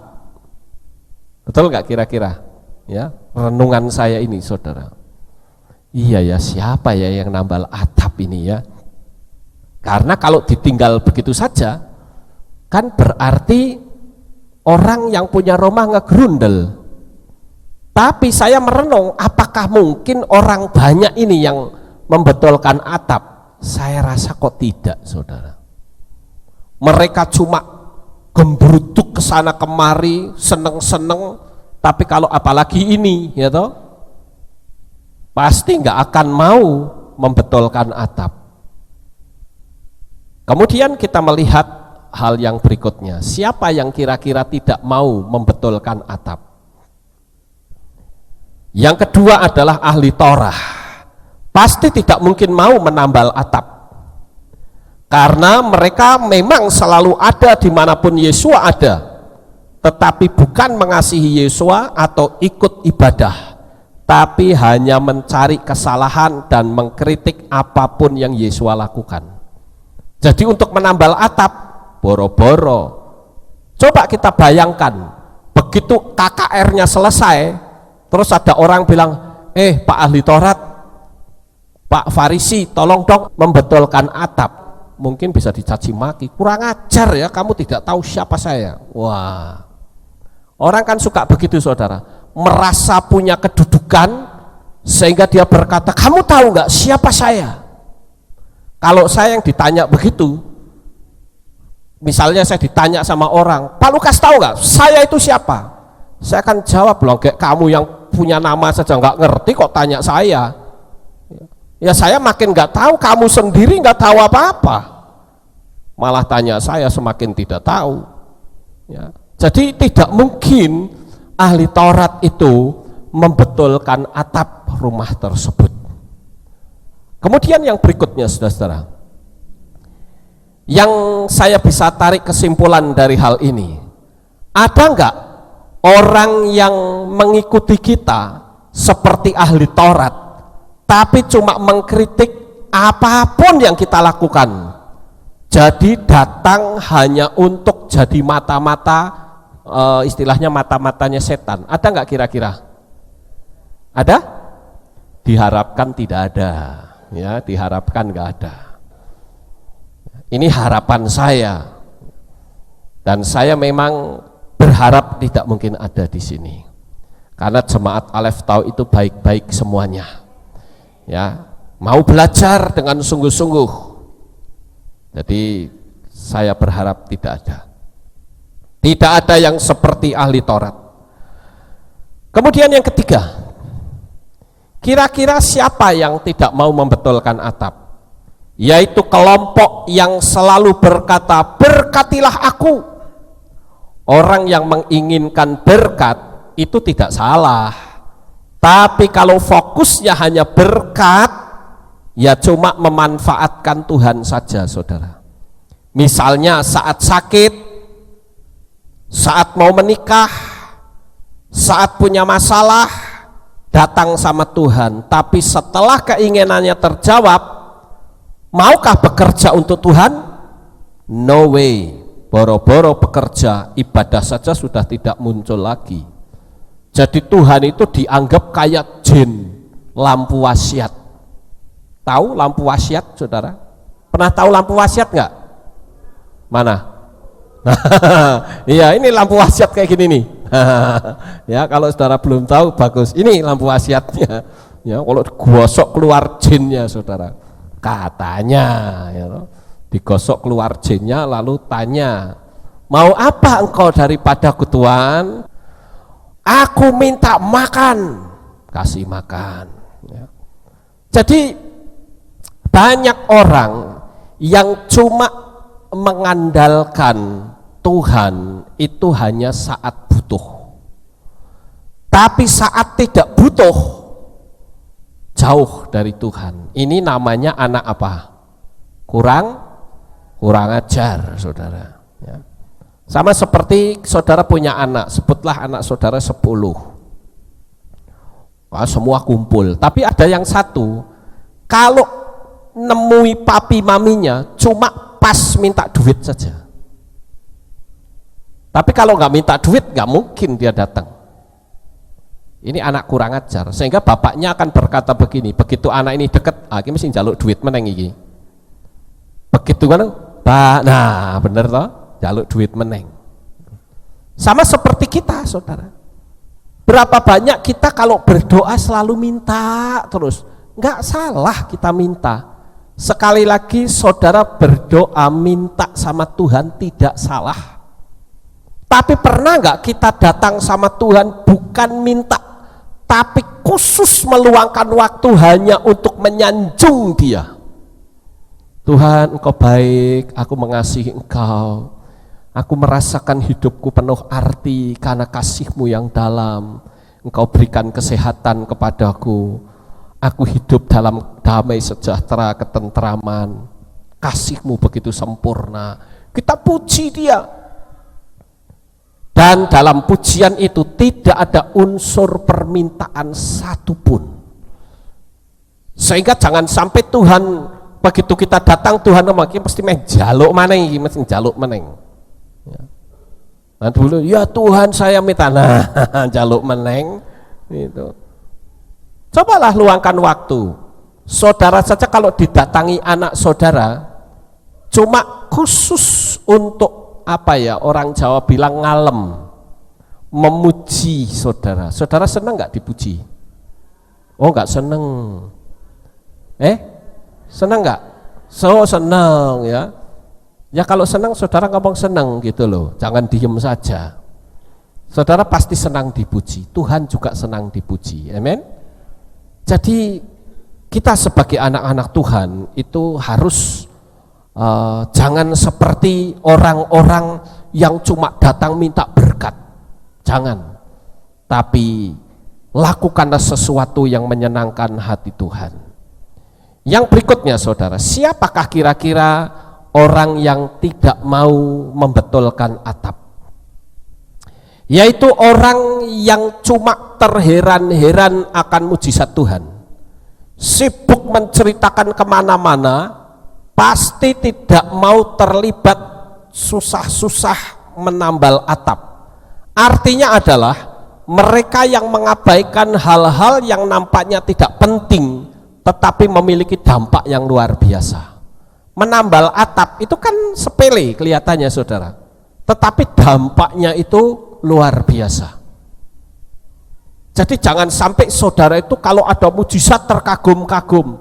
Betul nggak kira-kira? Ya, renungan saya ini, saudara. Iya ya, siapa ya yang nambal atap ini ya? Karena kalau ditinggal begitu saja, kan berarti orang yang punya rumah ngegrundel. Tapi saya merenung, apakah mungkin orang banyak ini yang membetulkan atap? Saya rasa kok tidak, saudara. Mereka cuma gembrutuk ke sana kemari, seneng-seneng, tapi kalau apalagi ini, ya toh, pasti nggak akan mau membetulkan atap. Kemudian kita melihat hal yang berikutnya, siapa yang kira-kira tidak mau membetulkan atap? Yang kedua adalah ahli Torah. Pasti tidak mungkin mau menambal atap, karena mereka memang selalu ada dimanapun Yesua ada, tetapi bukan mengasihi Yesua atau ikut ibadah, tapi hanya mencari kesalahan dan mengkritik apapun yang Yesua lakukan. Jadi untuk menambal atap, boro-boro. Coba kita bayangkan, begitu KKR-nya selesai, terus ada orang bilang, Pak ahli Taurat, Pak Farisi, tolong dong membetulkan atap. Mungkin bisa dicaci maki, kurang ajar ya, kamu tidak tahu siapa saya. Wah, orang kan suka begitu saudara, merasa punya kedudukan sehingga dia berkata, kamu tahu nggak siapa saya? Kalau saya yang ditanya begitu, misalnya saya ditanya sama orang, Pak Lukas tahu nggak saya itu siapa? Saya akan jawab, loh kayak kamu yang punya nama saja nggak ngerti kok tanya saya. Ya saya makin nggak tahu, kamu sendiri nggak tahu apa-apa, malah tanya saya semakin tidak tahu ya. Jadi tidak mungkin ahli Taurat itu membetulkan atap rumah tersebut. Kemudian yang berikutnya saudara-saudara, yang saya bisa tarik kesimpulan dari hal ini, ada nggak orang yang mengikuti kita seperti ahli Taurat tapi cuma mengkritik apapun yang kita lakukan, jadi datang hanya untuk jadi mata-mata, istilahnya mata-matanya setan? Ada nggak kira-kira? Ada? Diharapkan tidak ada ya, diharapkan nggak ada. Ini harapan saya, dan saya memang berharap tidak mungkin ada di sini, karena jemaat Aleph tahu itu baik-baik semuanya ya, mau belajar dengan sungguh-sungguh. Jadi saya berharap tidak ada yang seperti ahli Taurat. Kemudian yang ketiga, kira-kira siapa yang tidak mau membetulkan atap? Yaitu kelompok yang selalu berkata, berkatilah aku. Orang yang menginginkan berkat itu tidak salah, tapi kalau fokusnya hanya berkat, ya cuma memanfaatkan Tuhan saja saudara. Misalnya saat sakit, saat mau menikah, saat punya masalah, datang sama Tuhan, tapi setelah keinginannya terjawab, maukah bekerja untuk Tuhan? No way. Boro-boro bekerja, ibadah saja sudah tidak muncul lagi. Jadi Tuhan itu dianggap kayak jin, lampu wasiat. Tahu lampu wasiat saudara? Pernah tahu lampu wasiat nggak? Mana? Iya, ini lampu wasiat kayak gini nih. Ya, kalau saudara belum tahu bagus, ini lampu wasiatnya ya, kalau digosok keluar jinnya saudara, katanya ya, digosok keluar jinnya, lalu tanya, mau apa engkau daripadaku Tuhan? Aku minta makan, kasih makan ya. Jadi banyak orang yang cuma mengandalkan Tuhan itu hanya saat butuh, tapi saat tidak butuh jauh dari Tuhan. Ini namanya anak apa? Kurang ajar saudara ya. Sama seperti saudara punya anak, sebutlah anak saudara 10, semua kumpul, tapi ada yang satu kalau nemui papi maminya cuma pas minta duit saja, tapi kalau nggak minta duit nggak mungkin dia datang. Ini anak kurang ajar, sehingga bapaknya akan berkata begini, begitu anak ini deket, ini mesti jaluk duit meneng iki. Begitu kan, nah bener toh, jaluk duit meneng. Sama seperti kita saudara, berapa banyak kita kalau berdoa selalu minta terus. Nggak salah kita minta. Sekali lagi saudara berdoa minta sama Tuhan tidak salah, tapi pernah nggak kita datang sama Tuhan bukan minta, tapi khusus meluangkan waktu hanya untuk menyanjung Dia? Tuhan, Engkau baik, aku mengasihi Engkau, aku merasakan hidupku penuh arti karena kasih-Mu yang dalam. Engkau berikan kesehatan kepadaku, aku hidup dalam damai sejahtera, ketentraman, kasih-Mu begitu sempurna. Kita puji Dia, dan dalam pujian itu tidak ada unsur permintaan satupun, sehingga jangan sampai Tuhan begitu kita datang, Tuhan mungkin pasti main jaluk maneng, mesti jaluk maneng ya. Nah dulu ya Tuhan saya minta, nah jaluk maneng itu. Cobalah luangkan waktu. Saudara saja kalau didatangi anak saudara, cuma khusus untuk orang Jawa bilang ngalem, memuji saudara. Saudara senang nggak dipuji? Oh nggak seneng. Senang nggak? Senang ya. Ya kalau senang saudara ngomong senang gitu loh, jangan diem saja. Saudara pasti senang dipuji, Tuhan juga senang dipuji, amin. Jadi kita sebagai anak-anak Tuhan itu harus jangan seperti orang-orang yang cuma datang minta berkat, jangan. Tapi lakukanlah sesuatu yang menyenangkan hati Tuhan. Yang berikutnya saudara, siapakah kira-kira orang yang tidak mau membetulkan atap? Yaitu orang yang cuma terheran-heran akan mujizat Tuhan, sibuk menceritakan kemana-mana, pasti tidak mau terlibat susah-susah menambal atap. Artinya adalah mereka yang mengabaikan hal-hal yang nampaknya tidak penting tetapi memiliki dampak yang luar biasa. Menambal atap itu kan sepele kelihatannya saudara, tetapi dampaknya itu luar biasa. Jadi jangan sampai saudara itu kalau ada mujizat terkagum-kagum.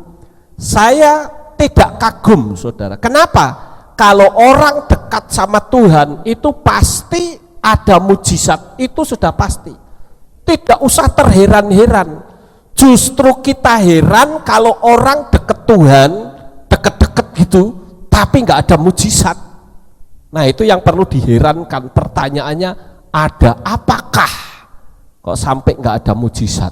Saya tidak kagum saudara. Kenapa? Kalau orang dekat sama Tuhan itu pasti ada mujizat, itu sudah pasti. Tidak usah terheran-heran. Justru kita heran kalau orang dekat Tuhan, deket-deket gitu, tapi nggak ada mujizat. Nah itu yang perlu diherankan. Pertanyaannya, ada apakah kok sampai nggak ada mujizat?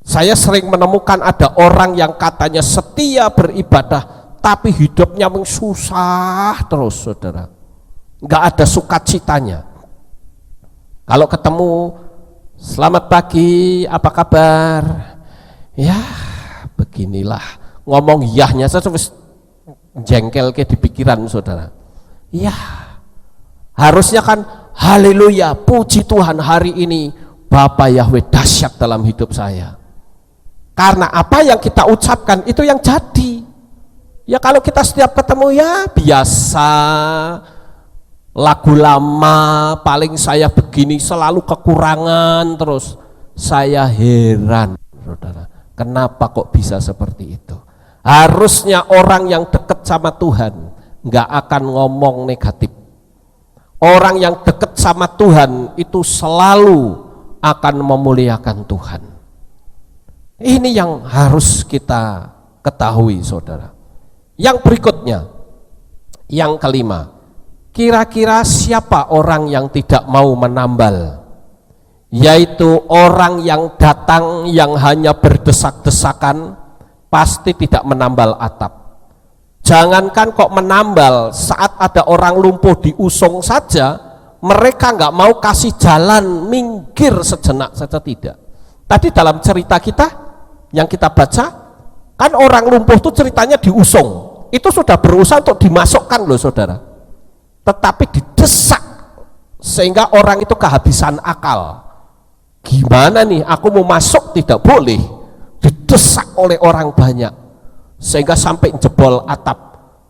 Saya sering menemukan ada orang yang katanya setia beribadah tapi hidupnya susah terus saudara, nggak ada sukacitanya. Kalau ketemu, selamat pagi, apa kabar? Ya beginilah, ngomong yahnya saja jengkel ke di pikiran saudara. Ya harusnya kan haleluya, puji Tuhan hari ini Bapa Yahweh dahsyat dalam hidup saya. Karena apa yang kita ucapkan itu yang jadi. Ya kalau kita setiap ketemu ya biasa, lagu lama, paling saya begini, selalu kekurangan terus. Saya heran saudara, kenapa kok bisa seperti itu? Harusnya orang yang dekat sama Tuhan nggak akan ngomong negatif. Orang yang dekat sama Tuhan itu selalu akan memuliakan Tuhan. Ini yang harus kita ketahui saudara. Yang berikutnya, yang kelima, kira-kira siapa orang yang tidak mau menambal? Yaitu orang yang datang yang hanya berdesak-desakan, pasti tidak menambal atap. Jangankan kok menambal, saat ada orang lumpuh diusung saja, mereka nggak mau kasih jalan, minggir sejenak saja tidak. Tadi dalam cerita kita yang kita baca, kan orang lumpuh itu ceritanya diusung, itu sudah berusaha untuk dimasukkan loh saudara, tetapi didesak sehingga orang itu kehabisan akal. Gimana nih, aku mau masuk tidak boleh, didesak oleh orang banyak sehingga sampai jebol atap.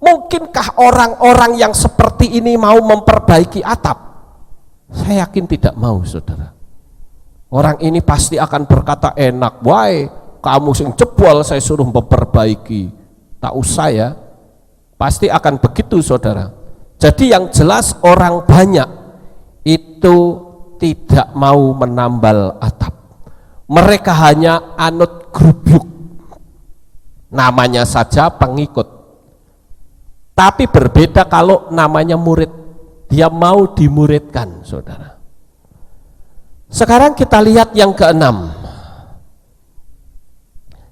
Mungkinkah orang-orang yang seperti ini mau memperbaiki atap? Saya yakin tidak mau saudara. Orang ini pasti akan berkata, enak wae kamu sing jebol saya suruh memperbaiki, tak usah ya. Pasti akan begitu saudara. Jadi yang jelas orang banyak itu tidak mau menambal atap. Mereka hanya anut grubyuk, namanya saja pengikut. Tapi berbeda kalau namanya murid, dia mau dimuridkan saudara. Sekarang kita lihat yang keenam.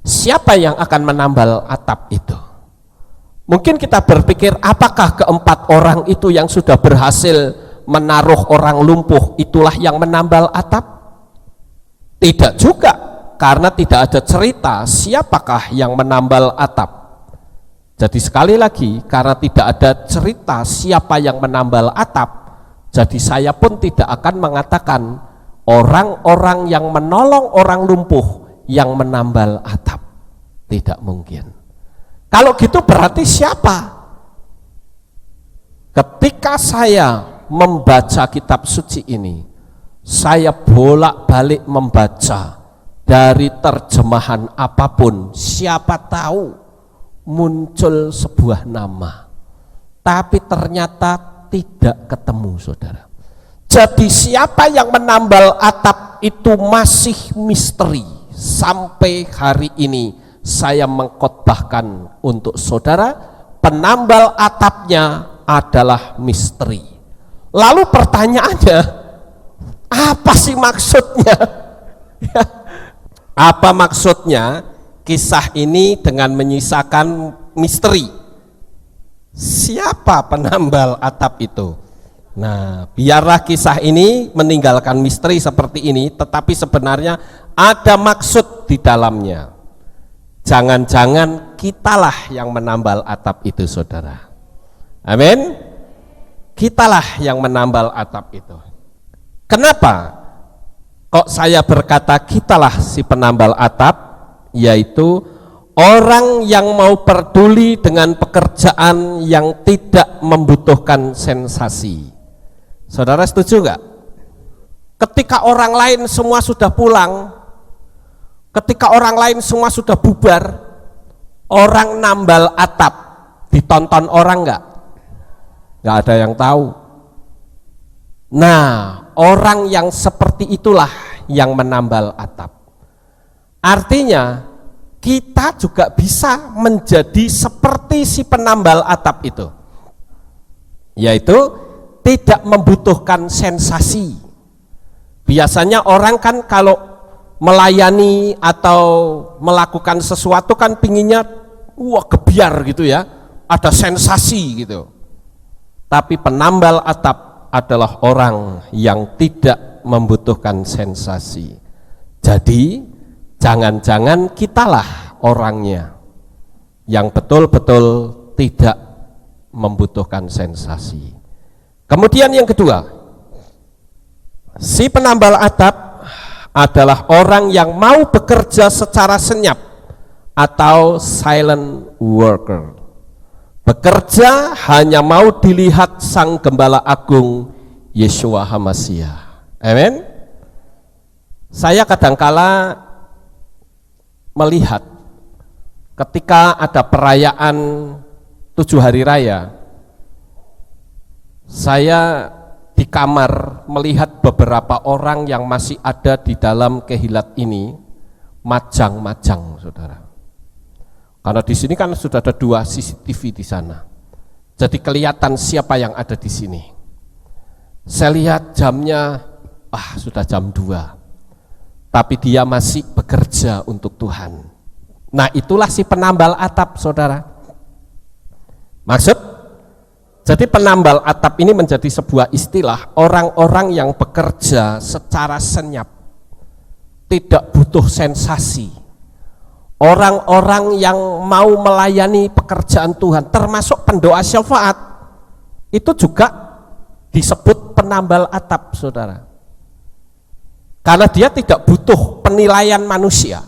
Siapa yang akan menambal atap itu? Mungkin kita berpikir, apakah keempat orang itu yang sudah berhasil menaruh orang lumpuh itulah yang menambal atap? Tidak juga, karena tidak ada cerita siapakah yang menambal atap. Jadi sekali lagi, karena tidak ada cerita siapa yang menambal atap, jadi saya pun tidak akan mengatakan orang-orang yang menolong orang lumpuh yang menambal atap? Tidak mungkin. Kalau gitu berarti siapa? Ketika saya membaca kitab suci ini, saya bolak-balik membaca dari terjemahan apapun, siapa tahu muncul sebuah nama, tapi ternyata tidak ketemu, saudara. Jadi siapa yang menambal atap itu masih misteri. Sampai hari ini saya mengkhotbahkan untuk saudara, penambal atapnya adalah misteri. Lalu pertanyaannya, apa sih maksudnya? Apa maksudnya kisah ini dengan menyisakan misteri? Siapa penambal atap itu? Nah, biarlah kisah ini meninggalkan misteri seperti ini, tetapi sebenarnya ada maksud di dalamnya. Jangan-jangan kitalah yang menambal atap itu, saudara. Amin. Kitalah yang menambal atap itu. Kenapa kok saya berkata kitalah si penambal atap? Yaitu orang yang mau peduli dengan pekerjaan yang tidak membutuhkan sensasi. Saudara setuju enggak? Ketika orang lain semua sudah pulang, ketika orang lain semua sudah bubar, orang nambal atap, ditonton orang enggak? Enggak ada yang tahu. Nah, orang yang seperti itulah yang menambal atap. Artinya kita juga bisa menjadi seperti si penambal atap itu, yaitu tidak membutuhkan sensasi. Biasanya orang kan kalau melayani atau melakukan sesuatu kan pinginnya wah gebiar gitu ya, ada sensasi gitu. Tapi penambal atap adalah orang yang tidak membutuhkan sensasi. Jadi jangan-jangan kitalah orangnya yang betul-betul tidak membutuhkan sensasi. Kemudian yang kedua, si penambal atap adalah orang yang mau bekerja secara senyap atau silent worker. Bekerja hanya mau dilihat Sang Gembala Agung Yeshua HaMashiach. Amin. Saya kadangkala melihat ketika ada perayaan 7 hari raya, saya di kamar melihat beberapa orang yang masih ada di dalam kehilat ini majang-majang, saudara. Karena di sini kan sudah ada 2 CCTV di sana, jadi kelihatan siapa yang ada di sini. Saya lihat jamnya, sudah jam 2, tapi dia masih bekerja untuk Tuhan. Nah, itulah si penambal atap, saudara. Maksud? Jadi penambal atap ini menjadi sebuah istilah orang-orang yang bekerja secara senyap, tidak butuh sensasi. Orang-orang yang mau melayani pekerjaan Tuhan, termasuk pendoa syafaat, itu juga disebut penambal atap, saudara. Karena dia tidak butuh penilaian manusia,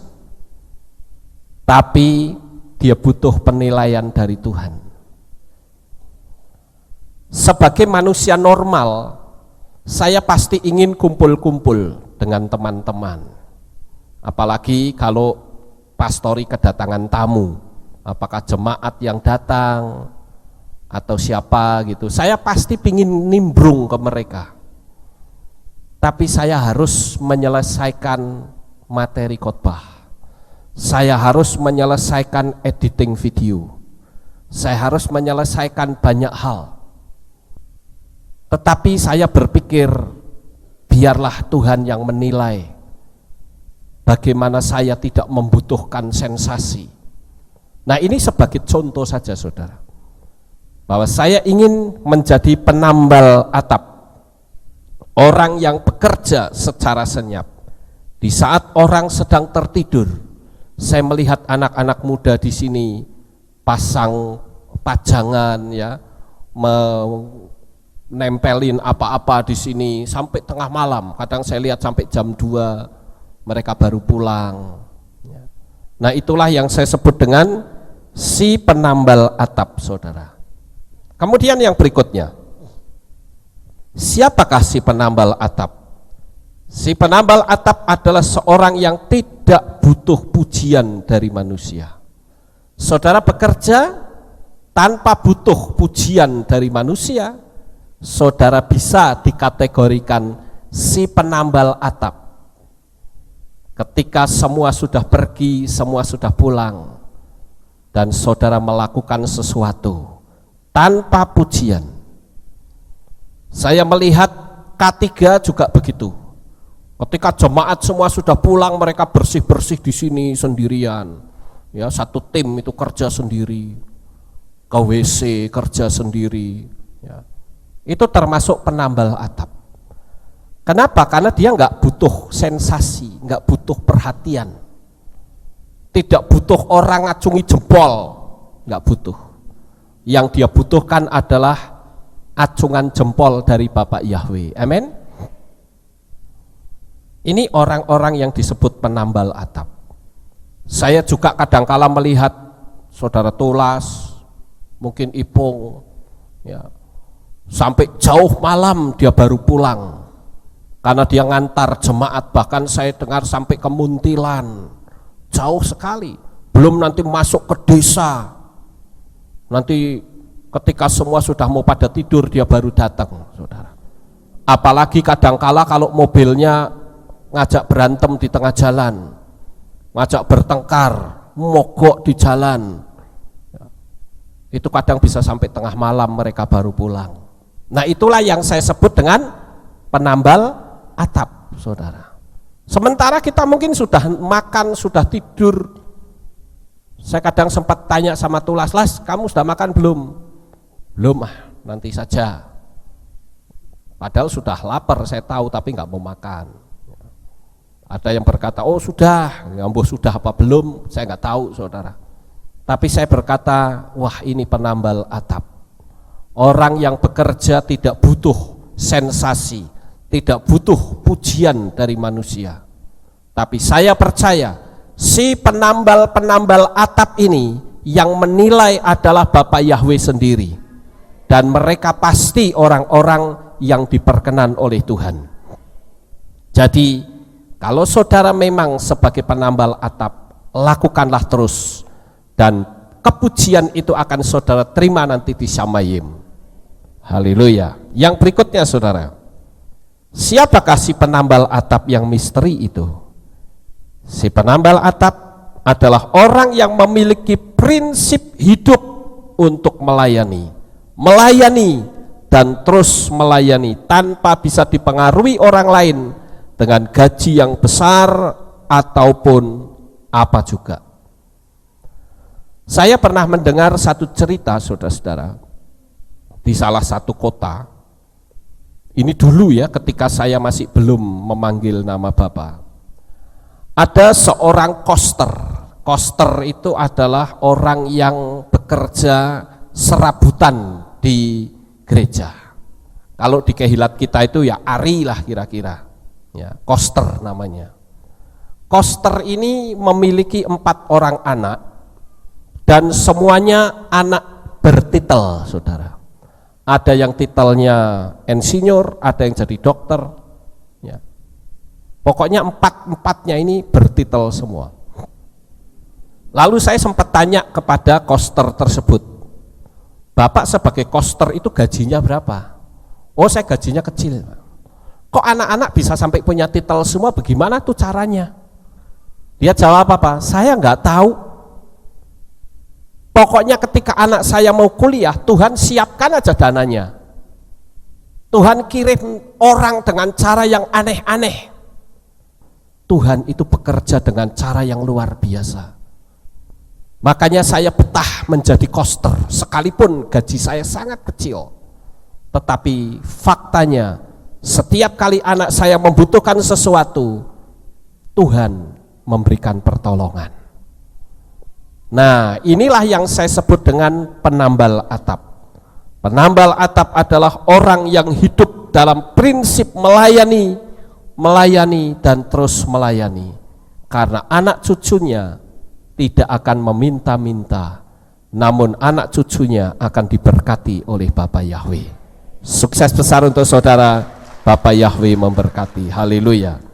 tapi dia butuh penilaian dari Tuhan. Sebagai manusia normal, saya pasti ingin kumpul-kumpul dengan teman-teman. Apalagi kalau pastori kedatangan tamu, apakah jemaat yang datang atau siapa gitu, saya pasti ingin nimbrung ke mereka. Tapi saya harus menyelesaikan materi khotbah, saya harus menyelesaikan editing video, saya harus menyelesaikan banyak hal. Tetapi saya berpikir, biarlah Tuhan yang menilai bagaimana saya tidak membutuhkan sensasi. Nah, ini sebagai contoh saja, saudara, bahwa saya ingin menjadi penambal atap, orang yang bekerja secara senyap. Di saat orang sedang tertidur, saya melihat anak-anak muda di sini pasang pajangan, ya, menempelin apa-apa di sini sampai tengah malam. Kadang saya lihat sampai jam 2 mereka baru pulang. Nah, itulah yang saya sebut dengan si penambal atap, saudara. Kemudian yang berikutnya, siapakah si penambal atap? Si penambal atap adalah seorang yang tidak butuh pujian dari manusia. Saudara bekerja tanpa butuh pujian dari manusia, saudara bisa dikategorikan si penambal atap. Ketika semua sudah pergi, semua sudah pulang, dan saudara melakukan sesuatu tanpa pujian. Saya melihat K3 juga begitu. Ketika jemaat semua sudah pulang, mereka bersih-bersih di sini sendirian. Ya, satu tim itu kerja sendiri, ke WC kerja sendiri. Ya. Itu termasuk penambal atap. Kenapa? Karena dia nggak butuh sensasi, nggak butuh perhatian, tidak butuh orang ngacungi jempol, nggak butuh. Yang dia butuhkan adalah acungan jempol dari Bapak Yahweh. Amin. Ini orang-orang yang disebut penambal atap. Saya juga kadangkala melihat saudara Tulas, mungkin Ipung, ya, sampai jauh malam dia baru pulang. Karena dia ngantar jemaat, bahkan saya dengar sampai ke Muntilan, jauh sekali. Belum nanti masuk ke desa, nanti ketika semua sudah mau pada tidur dia baru datang, saudara. Apalagi kadangkala kalau mobilnya ngajak berantem di tengah jalan, ngajak bertengkar, mogok di jalan, itu kadang bisa sampai tengah malam mereka baru pulang. Nah, itulah yang saya sebut dengan penambal atap, saudara. Sementara kita mungkin sudah makan, sudah tidur. Saya kadang sempat tanya sama Tulas, Las, kamu sudah makan belum? Belum, nanti saja. Padahal sudah lapar, saya tahu, tapi nggak mau makan. Ada yang berkata, oh sudah, ambo sudah apa belum? Saya nggak tahu, saudara. Tapi saya berkata, wah ini penambal atap. Orang yang bekerja tidak butuh sensasi, tidak butuh pujian dari manusia. Tapi saya percaya si penambal-penambal atap ini yang menilai adalah Bapak Yahweh sendiri. Dan mereka pasti orang-orang yang diperkenan oleh Tuhan. Jadi kalau saudara memang sebagai penambal atap, lakukanlah terus. Dan kepujian itu akan saudara terima nanti di Shamayim. Haleluya. Yang berikutnya, saudara, siapakah si penambal atap yang misteri itu? Si penambal atap adalah orang yang memiliki prinsip hidup untuk melayani dan terus melayani tanpa bisa dipengaruhi orang lain dengan gaji yang besar ataupun apa juga. Saya pernah mendengar satu cerita, saudara-saudara, di salah satu kota. Ini dulu ya, ketika saya masih belum memanggil nama Bapa. Ada seorang koster. Koster itu adalah orang yang bekerja serabutan di gereja. Kalau di kehilat kita itu ya ari lah kira-kira. Ya, koster namanya. Koster ini memiliki 4 orang anak dan semuanya anak bertitel, saudara. Ada yang titelnya insinyur, ada yang jadi dokter, ya. Pokoknya 4-4-nya ini bertitel semua. Lalu saya sempat tanya kepada koster tersebut, Bapak sebagai koster itu gajinya berapa? Oh, saya gajinya kecil. Kok anak-anak bisa sampai punya titel semua, bagaimana tuh caranya? Dia jawab apa? Saya nggak tahu. Pokoknya ketika anak saya mau kuliah, Tuhan siapkan aja dananya. Tuhan kirim orang dengan cara yang aneh-aneh. Tuhan itu bekerja dengan cara yang luar biasa. Makanya saya betah menjadi koster, sekalipun gaji saya sangat kecil. Tetapi faktanya, setiap kali anak saya membutuhkan sesuatu, Tuhan memberikan pertolongan. Nah, inilah yang saya sebut dengan penambal atap. Penambal atap adalah orang yang hidup dalam prinsip melayani dan terus melayani. Karena anak cucunya tidak akan meminta-minta, namun anak cucunya akan diberkati oleh Bapa Yahweh. Sukses besar untuk saudara, Bapa Yahweh memberkati. Haleluya.